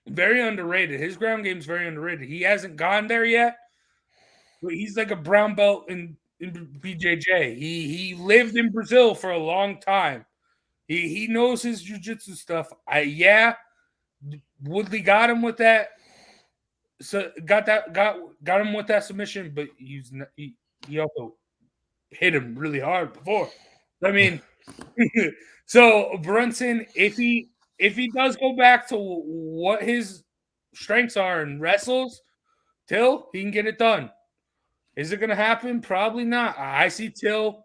very underrated. His ground game is very underrated. He hasn't gone there yet, but he's like a brown belt in BJJ. He lived in Brazil for a long time. He knows his jiu-jitsu stuff. Woodley got him with that. So got him with that submission, but he also hit him really hard before. I mean, so Brunson, if he does go back to what his strengths are and wrestles, Till, he can get it done. Is it going to happen? Probably not. I see Till.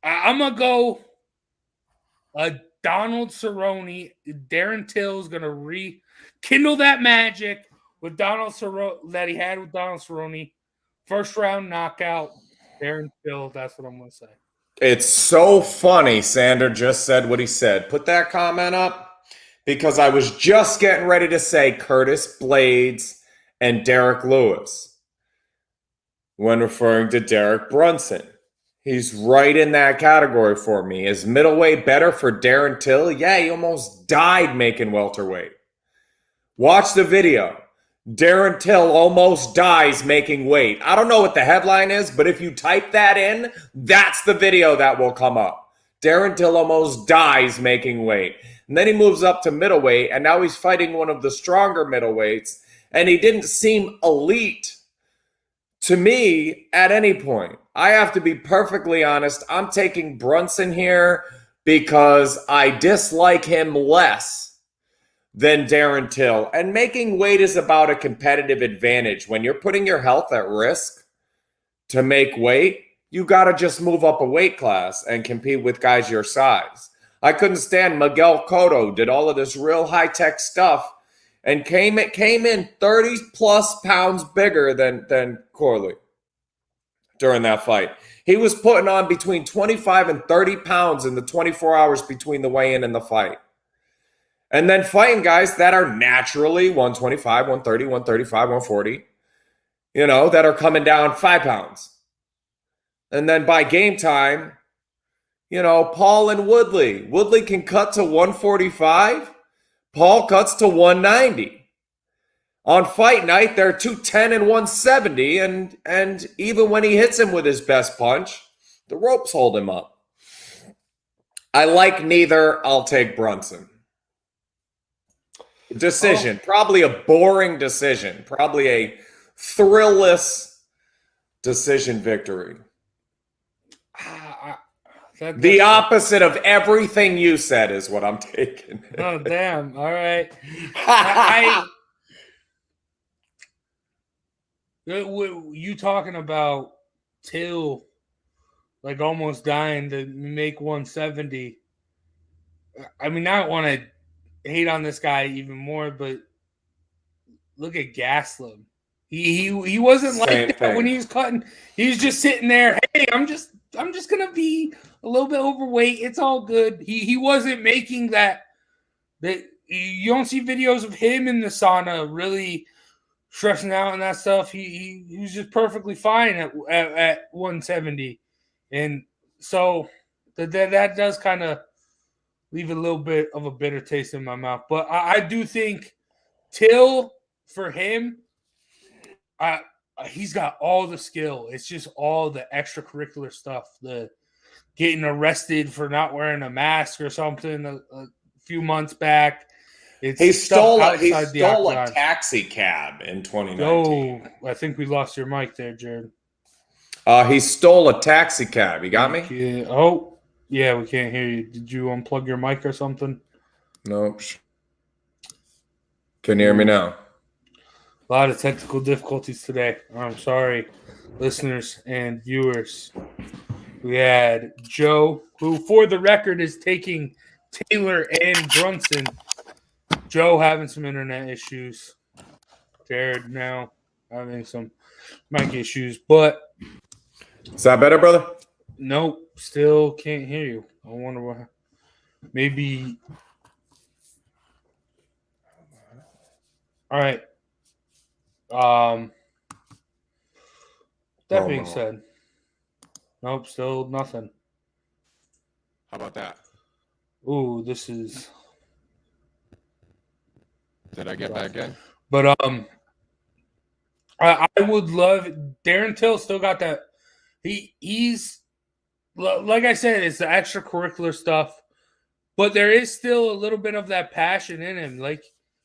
I'm going to go Donald Cerrone. Darren Till is going to rekindle that magic with Donald Cerrone that he had with Donald Cerrone. First round knockout. Darren Till, that's what I'm going to say. It's so funny Sander just said what he said. Put that comment up because I was just getting ready to say Curtis Blades and Derek Lewis when referring to Derek Brunson. He's right in that category for me. Is middleweight better for Darren Till? Yeah, he almost died making welterweight. Watch the video. Darren Till almost dies making weight. I don't know what the headline is, but if you type that in, that's the video that will come up. Darren Till almost dies making weight. And then he moves up to middleweight, and now he's fighting one of the stronger middleweights, and he didn't seem elite to me at any point. I have to be perfectly honest. I'm taking Brunson here because I dislike him less than Darren Till. And making weight is about a competitive advantage. When you're putting your health at risk to make weight, you got to just move up a weight class and compete with guys your size. I couldn't stand Miguel Cotto, did all of this real high-tech stuff and came in 30 plus pounds bigger than Corley during that fight. He was putting on between 25 and 30 pounds in the 24 hours between the weigh-in and the fight. And then fighting guys that are naturally 125, 130, 135, 140, that are coming down 5 pounds. And then by game time, Paul and Woodley. Woodley can cut to 145. Paul cuts to 190. On fight night, they're 210 and 170, and even when he hits him with his best punch, the ropes hold him up. I like neither. I'll take Brunson. Decision. Probably a boring decision. Probably a thrillless decision victory. The opposite of everything you said is what I'm taking. Oh, damn. All right. You talking about Till like almost dying to make 170. I mean, I don't want to hate on this guy even more, but look at Gaslam. He wasn't like that when he was cutting. He was just sitting there. Hey, I'm just gonna be a little bit overweight. It's all good. He wasn't making that. That you don't see videos of him in the sauna really stressing out and that stuff. He was just perfectly fine at 170, and so that does kind of leave a little bit of a bitter taste in my mouth. But I do think Till, for him, he's got all the skill. It's just all the extracurricular stuff, the getting arrested for not wearing a mask or something a few months back. He stole a taxi cab in 2019. Oh, I think we lost your mic there, Jared. He stole a taxi cab. You got me? Yeah, we can't hear you. Did you unplug your mic or something? Nope. Can you hear me now? A lot of technical difficulties today. I'm sorry, listeners and viewers. We had Joe, who, for the record, is taking Taylor and Brunson. Joe having some internet issues. Jared now having some mic issues. But is that better, brother? Nope, still can't hear you. I wonder why. Maybe. All right. That being said, nope, still nothing. How about that? Ooh, this is. Did I get back in? But I would love Darren Till still got that. He's like I said, it's the extracurricular stuff, but there is still a little bit of that passion in him. Like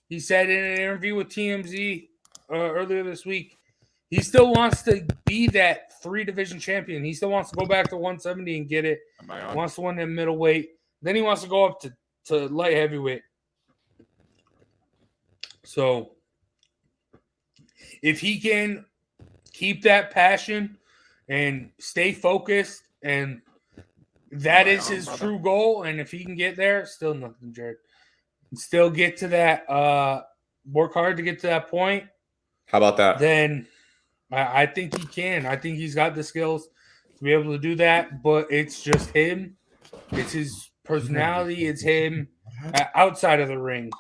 he said in an interview with TMZ earlier this week, he still wants to be that 3-division champion. He still wants to go back to 170 and get it. He wants to win in middleweight. Then he wants to go up to light heavyweight. So if he can keep that passion and stay focused, and that is his true goal, and if he can get there, still nothing, Jared. Still get to that, work hard to get to that point. How about that? Then I think he can. I think he's got the skills to be able to do that, but it's just him. It's his personality. It's him outside of the ring,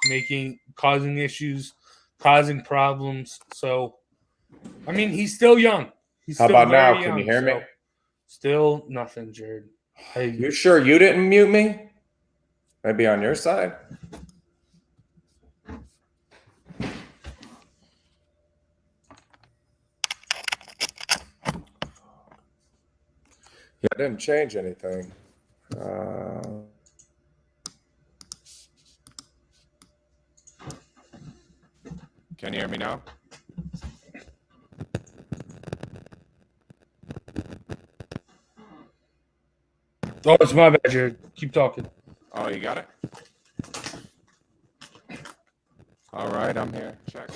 causing issues, causing problems. So, I mean, he's still young. How about now? Can you hear me? Still nothing, Jared. You sure you didn't mute me? Maybe on your side. Yeah, I didn't change anything. Can you hear me now? Oh, it's my bad, Jared. Keep talking. Oh, you got it? All right, I'm here. Check.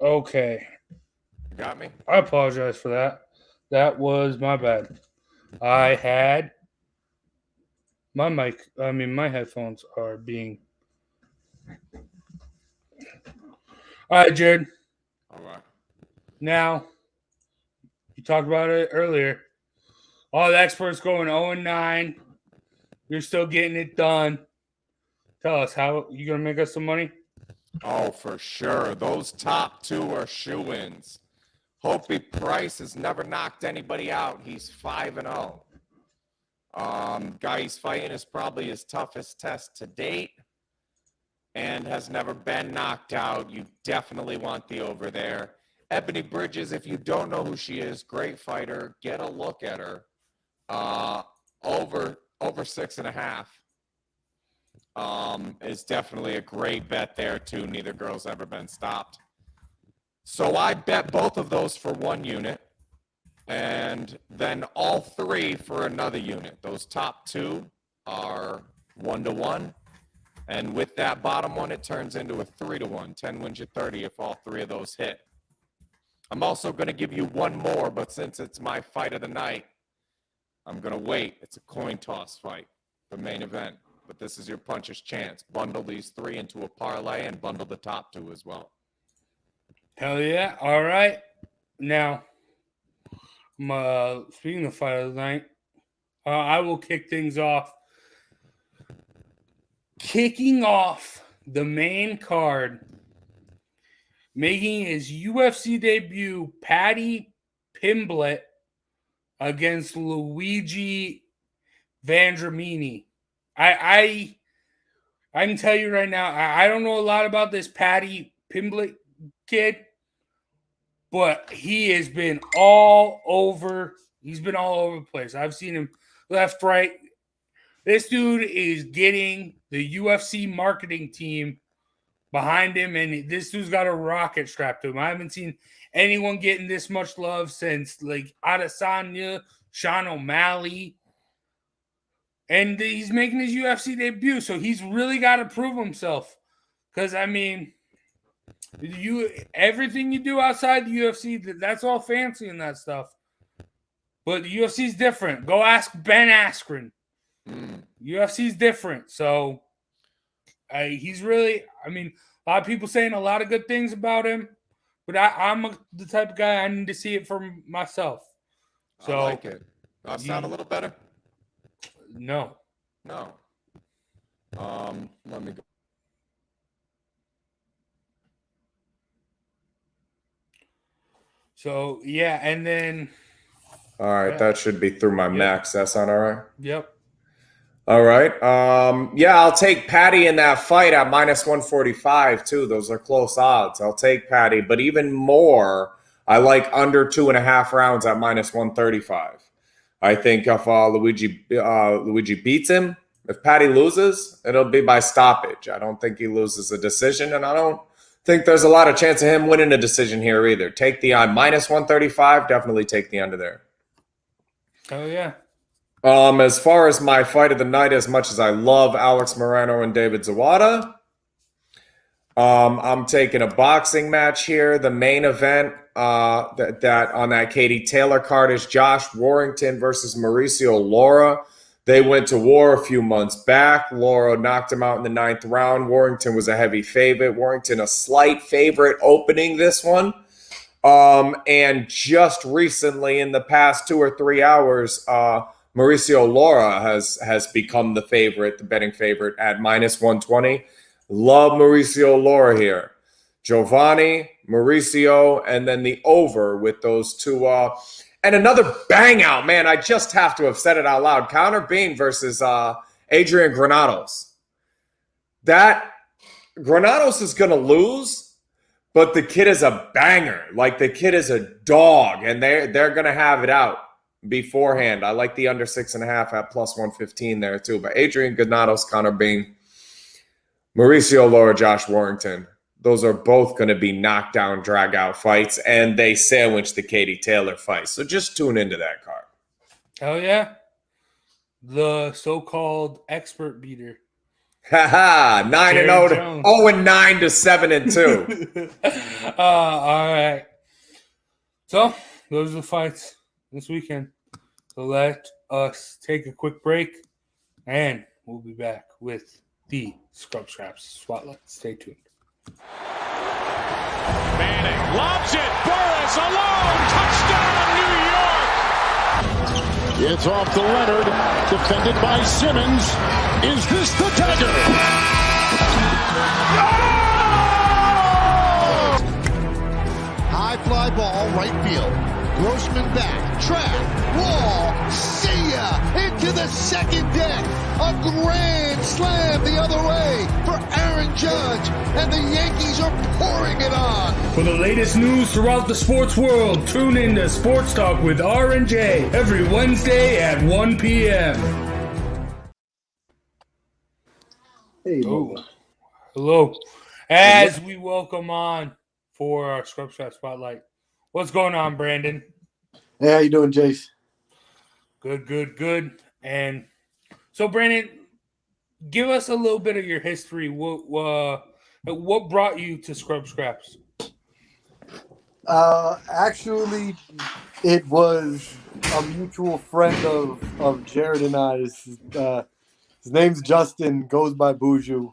Okay. You got me? I apologize for that. That was my bad. I had my headphones are being. All right, Jared. All right. Now, you talked about it earlier. All the experts going 0-9. You're still getting it done. Tell us, how you going to make us some money? Oh, for sure. Those top two are shoo-ins. Hopey Price has never knocked anybody out. He's 5-0. Guy he's fighting is probably his toughest test to date and has never been knocked out. You definitely want the over there. Ebony Bridges, if you don't know who she is, great fighter. Get a look at her. Over 6.5. Is definitely a great bet there too. Neither girl's ever been stopped. So I bet both of those for 1 unit, and then all 3 for another unit. Those top 2 are 1-to-1, and with that bottom one, it turns into a 3-to-1. 10 wins you 30 if all 3 of those hit. I'm also going to give you one more, but since it's my fight of the night, I'm going to wait. It's a coin toss fight, the main event. But this is your puncher's chance. Bundle these 3 into a parlay and bundle the top 2 as well. Hell yeah. All right. Now, speaking of fight of the night, I will kick things off. Kicking off the main card, making his UFC debut, Paddy Pimblett against Luigi Vendramini. I can tell you right now, I don't know a lot about this Paddy Pimblett kid, but he has been all over. He's been all over the place. I've seen him left, right. This dude is getting the UFC marketing team behind him, and this dude's got a rocket strapped to him. I haven't seen anyone getting this much love since like Adesanya, Sean O'Malley. And he's making his UFC debut, so he's really got to prove himself. Because, I mean, everything you do outside the UFC, that's all fancy and that stuff. But the UFC is different. Go ask Ben Askren. UFC is different. So, he's really, I mean, a lot of people saying a lot of good things about him. But I'm the type of guy I need to see it for myself. So, I like it. Does that sound a little better? No. Let me go. So, yeah, and then. All right, that should be through my max. That sound all right? Yep. All right. Yeah, I'll take Paddy in that fight at -145 too. Those are close odds. I'll take Paddy, but even more, I like under 2.5 rounds at -135. I think if Luigi beats him, if Paddy loses, it'll be by stoppage. I don't think he loses a decision, and I don't think there's a lot of chance of him winning a decision here either. Take the -135, definitely take the under there. Oh, yeah. As far as my fight of the night, as much as I love Alex Moreno and David Zawada, I'm taking a boxing match here. The main event that on that Katie Taylor card is Josh Warrington versus Mauricio Lara. They went to war a few months back. Lara knocked him out in the 9th round. Warrington was a heavy favorite. Warrington a slight favorite opening this one. And just recently, in the past 2 or 3 hours, Mauricio Lara has become the favorite, the betting favorite at -120. Love Mauricio Lara here. Giovanni, Mauricio, and then the over with those two. And another bang out, man. I just have to have said it out loud. Conor Bean versus Adrian Granados. That Granados is going to lose, but the kid is a banger. Like, the kid is a dog, and they're going to have it out beforehand. I like the under 6.5 at +115 there too. But Adrian Granados, Conor Bean, Mauricio Lara, Josh Warrington. Those are both going to be knockdown, drag-out fights, and they sandwich the Katie Taylor fight. So just tune into that card. Hell yeah. The so-called expert beater. Ha 9-0 to 0-9 to 7-2. All right. So those are the fights this weekend. So let us take a quick break, and we'll be back with the Scrub Scraps Spotlight. Stay tuned. Manning lobs it. Burris alone. Touchdown, New York. It's off to Leonard. Defended by Simmons. Is this the dagger? Oh! coming back. Trap, wall, see ya! Into the second deck. A grand slam the other way for Aaron Judge. And the Yankees are pouring it on. For the latest news throughout the sports world, tune in to Sports Talk with R&J every Wednesday at 1 p.m. Hey, Hello. As we welcome on for our Scrub Scrap Spotlight. What's going on, Brandon? Hey, how you doing, Jace? Good. And so, Brandon, give us a little bit of your history. What brought you to Scrub Scraps? Actually, it was a mutual friend of Jared and I. His name's Justin, goes by Buju.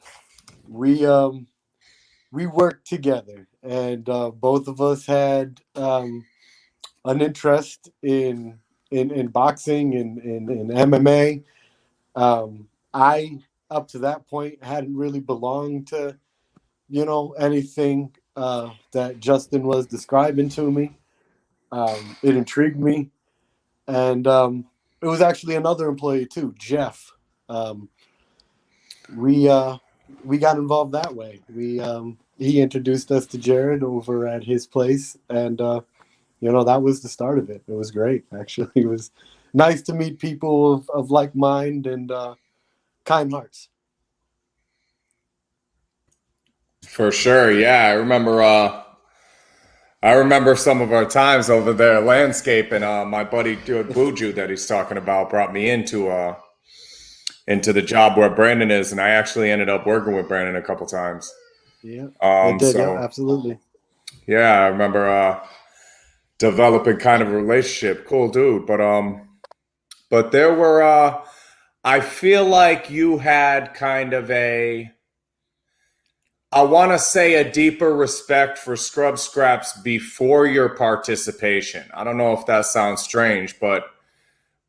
We worked together, and both of us had an interest in boxing and in MMA. I, up to that point, hadn't really belonged to, anything that Justin was describing to me. It intrigued me. And it was actually another employee too, Jeff. We got involved that way. He introduced us to Jared over at his place, and that was the start of it. It was great, actually. It was nice to meet people of like mind and kind hearts. For sure, yeah. I remember some of our times over there landscaping. My buddy Buju that he's talking about brought me into the job where Brandon is, and I actually ended up working with Brandon a couple times. Yeah, absolutely. Yeah, I remember developing kind of a relationship. Cool dude, but there were. I feel like you had kind of I want to say a deeper respect for Scrub Scraps before your participation. I don't know if that sounds strange, but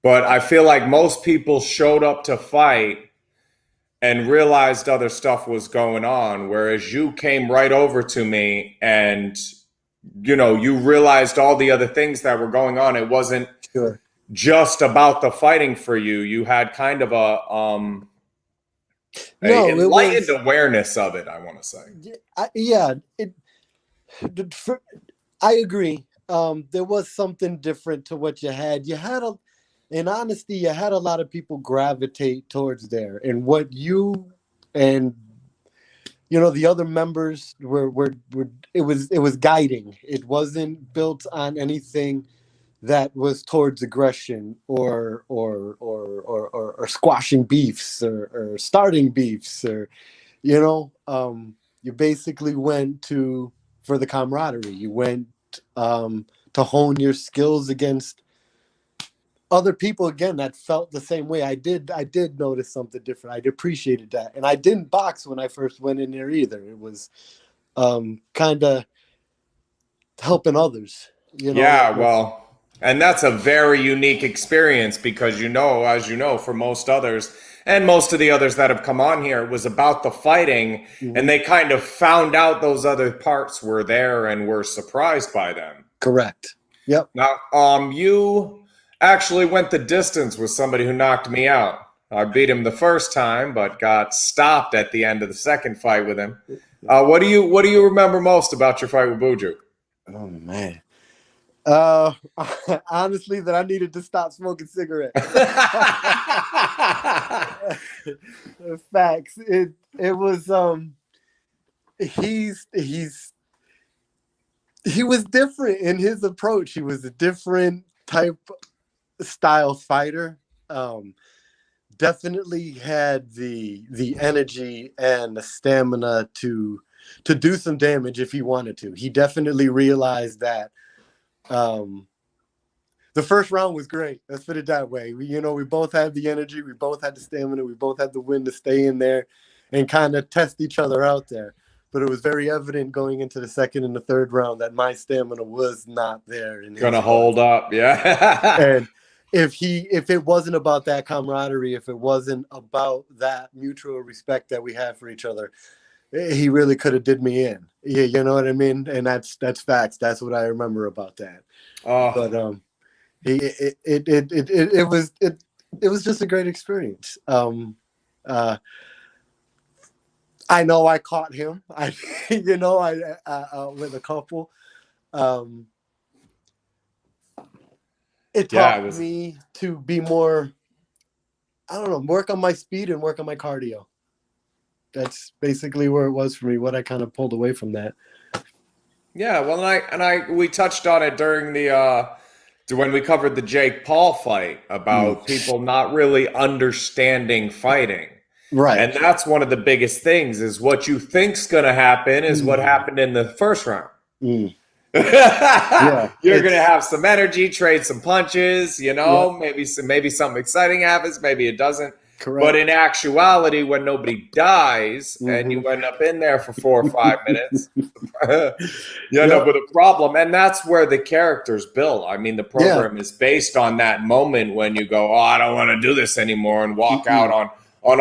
I feel like most people showed up to fight and realized other stuff was going on, whereas you came right over to me and, you realized all the other things that were going on. It wasn't just about the fighting for you. You had kind of a enlightened awareness of it, I want to say. I agree. There was something different to what you had. In honesty, you had a lot of people gravitate towards there, and what you and the other members were it was guiding. It wasn't built on anything that was towards aggression or squashing beefs or starting beefs or you basically went for the camaraderie. You went to hone your skills against other people again that felt the same way. I did notice something different. I appreciated that. And I didn't box when I first went in there either. It was kind of helping others. Yeah, well, and that's a very unique experience because, as you know, for most others and most of the others that have come on here, it was about the fighting, and they kind of found out those other parts were there and were surprised by them. Correct. Yep. Now, you actually went the distance with somebody who knocked me out. I beat him the first time, but got stopped at the end of the second fight with him. What do you remember most about your fight with Buju? Oh man. Honestly, that I needed to stop smoking cigarettes. Facts. It was he was different in his approach. He was a different type style fighter. Definitely had the energy and the stamina to do some damage if he wanted to. He definitely realized that. The first round was great. Let's put it that way. We both had the energy, we both had the stamina, we both had the wind to stay in there and kind of test each other out there. But it was very evident going into the second and the third round that my stamina was not there. Gonna hold up, yeah. And if it wasn't about that camaraderie, if it wasn't about that mutual respect that we have for each other, he really could have did me in. Yeah, you know what I mean? And that's facts. That's what I remember about that. But It was just a great experience. I know I caught him. I with a couple. It taught me to be more, I don't know, work on my speed and work on my cardio. That's basically where it was for me, what I kind of pulled away from that. Yeah, well, we touched on it during the when we covered the Jake Paul fight about people not really understanding fighting. Right. And that's one of the biggest things is what you think's going to happen is what happened in the first round. Yeah, you're going to have some energy, trade some punches, maybe something exciting happens, maybe it doesn't. Correct. But in actuality, when nobody dies and you end up in there for 4 or 5 minutes, you end up with a problem. And that's where the character's built. I mean, the program is based on that moment when you go, I don't want to do this anymore, and walk out on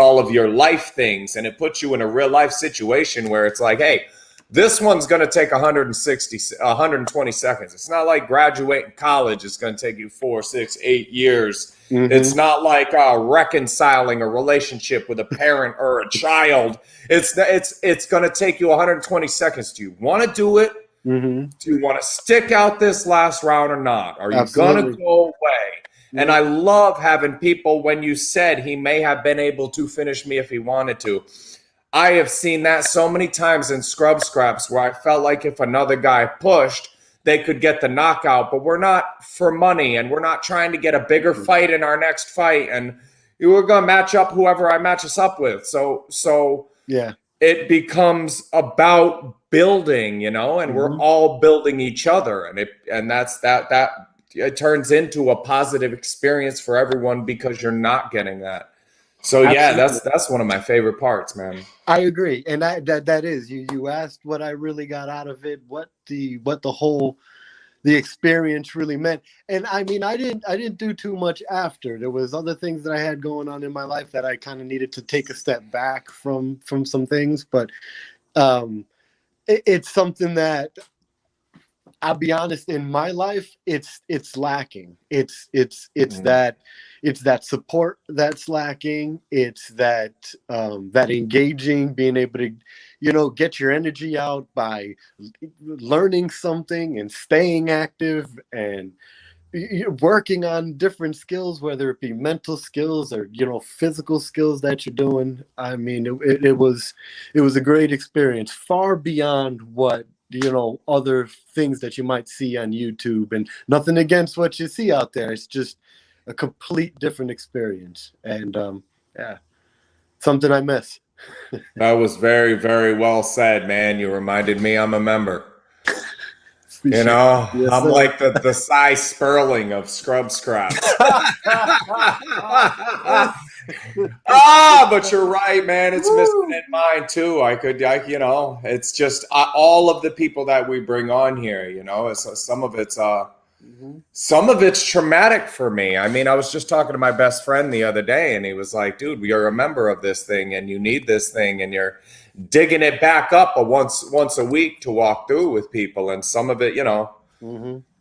all of your life things. And it puts you in a real life situation where it's like, hey, this one's going to take 120 seconds. It's not like graduating college. It's going to take you 4, 6, 8 years. It's not like reconciling a relationship with a parent or a child. It's going to take you 120 seconds. Do you want to do it? Do you want to stick out this last round or not? Are you going to go away? And I love having people, when you said he may have been able to finish me if he wanted to. I have seen that so many times in scrub scraps where I felt like if another guy pushed, they could get the knockout, but we're not for money and we're not trying to get a bigger fight in our next fight. And we're going to match up whoever I match us up with. So yeah, it becomes about building, and we're all building each other. And that's that it turns into a positive experience for everyone because you're not getting that. So yeah, that's one of my favorite parts, man. I agree, and that is you asked what I really got out of it, what the experience really meant, and I mean I didn't do too much after. There was other things that I had going on in my life that I kind of needed to take a step back from some things, but it's something that I'll be honest, in my life, it's lacking. It's that support that's lacking. It's that engaging, being able to, get your energy out by learning something and staying active and working on different skills, whether it be mental skills or physical skills that you're doing. I mean, it was a great experience, far beyond what other things that you might see on YouTube, and nothing against what you see out there. It's just a complete different experience, and something I miss. That was very, very well said, man. You reminded me I'm a member. Yes, I'm sir. Like the Cy Sperling of Scrub Scraps. But you're right, man. It's missing in mine too. It's just all of the people that we bring on here. Some of it's traumatic for me. I mean, I was just talking to my best friend the other day, and he was like, "Dude, you're a member of this thing, and you need this thing, and you're digging it back up once a week to walk through with people, and some of it,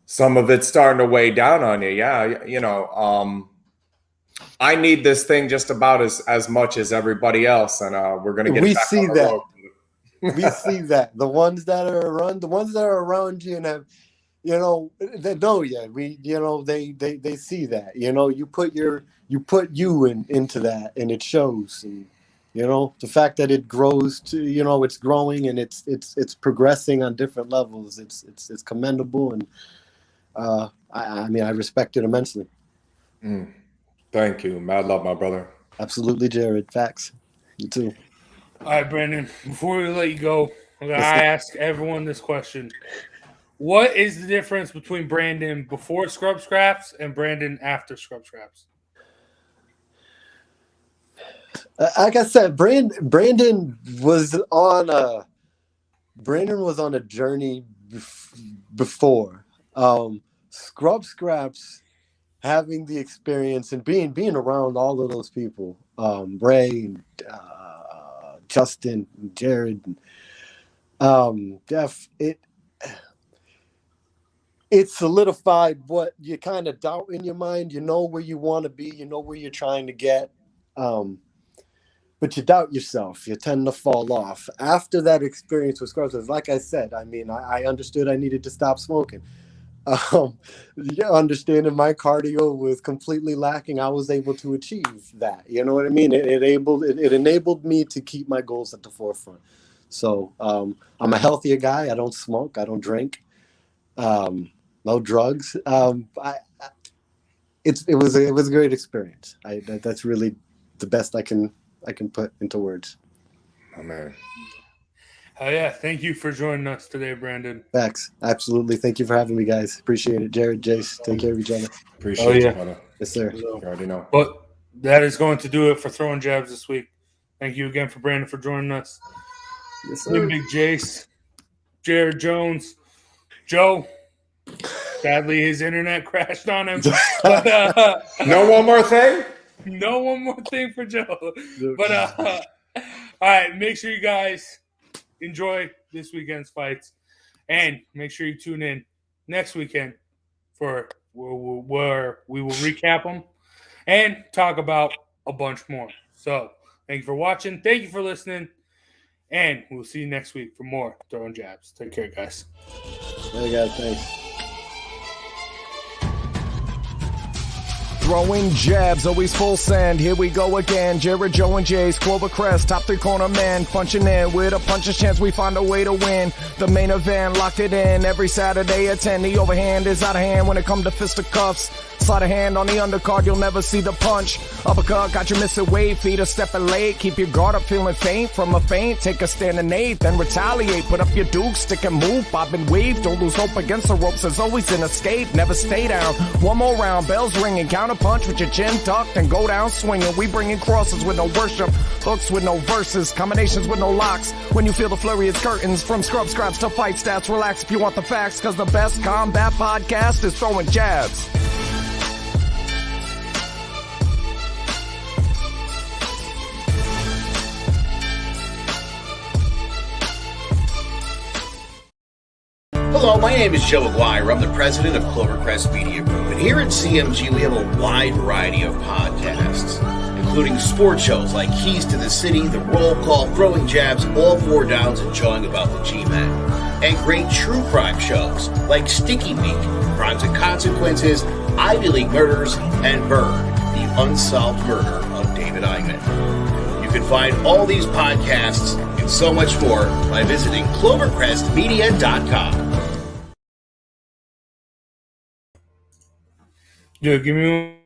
some of it's starting to weigh down on you. Yeah, I need this thing just about as much as everybody else, and we're gonna get. We back see on the that. Road. We see that the ones that are around you and have, they know you. They see that. You put you into that, and it shows. And the fact that it grows to, it's growing and it's progressing on different levels. It's commendable, and I mean I respect it immensely. Thank you. Mad love, my brother. Absolutely, Jared. Facts. You too. All right, Brandon. Before we let you go, I'm gonna ask everyone this question: what is the difference between Brandon before Scrub Scraps and Brandon after Scrub Scraps? Like I said, Brandon was on a journey before Scrub Scraps. Having the experience and being around all of those people, Ray, Justin, Jared, Jeff, it solidified what you kind of doubt in your mind. You know where you want to be. You know where you're trying to get. But you doubt yourself. You tend to fall off. After that experience with scrubs, like I said, I mean, I understood I needed to stop smoking. Understanding my cardio was completely lacking, I was able to achieve that. You know what I mean? It enabled me to keep my goals at the forefront. So I'm a healthier guy. I don't smoke. I don't drink. No drugs. It was a great experience. That's really the best I can put into words. Oh man. Oh yeah, thank you for joining us today, Brandon. Facts. Absolutely. Thank you for having me, guys. Appreciate it. Jared, Jace, take care of each other. Appreciate you, brother. Yes, sir. You already know. But that is going to do it for Throwing Jabs this week. Thank you again for Brandon for joining us. Yes, sir. Big Jace, Jared Jones, Joe. Sadly, his internet crashed on him. But, no one more thing? No one more thing for Joe. But all right, make sure you guys enjoy this weekend's fights, and make sure you tune in next weekend for where we will recap them and talk about a bunch more. So thank you for watching. Thank you for listening. And we'll see you next week for more Throwing Jabs. Take care, guys. Hey, guys. Thanks. Throwing jabs, always full send. Here we go again. Jared, Joe, and Jay's Clovercrest, top 3 corner man, punching in with a puncher's chance. We find a way to win. The main event, locked it in every Saturday at 10. The overhand is out of hand when it comes to fisticuffs. Slide a hand on the undercard, you'll never see the punch. Uppercut, got you missing weight, feet are stepping late. Keep your guard up, feeling faint from a feint. Take a stand and eight, then retaliate. Put up your duke, stick and move, bob and weave. Don't lose hope against the ropes, there's always an escape. Never stay down. One more round, bells ringing. Counter punch with your chin tucked and go down swinging. We bringing crosses with no worship, hooks with no verses, combinations with no locks. When you feel the flurry, it's curtains. From scrub scraps to fight stats, relax if you want the facts, cause the best combat podcast is Throwing Jabs. Hello, my name is Joe Aguirre. I'm the president of Clovercrest Media Group. And here at CMG, we have a wide variety of podcasts, including sports shows like Keys to the City, The Roll Call, Throwing Jabs, All Four Downs, and Jawing About the G-Men. And great true crime shows like Sticky Week, Crimes and Consequences, Ivy League Murders, and Bird, the unsolved murder of David Eichmann. You can find all these podcasts and so much more by visiting clovercrestmedia.com. Yeah, give me one.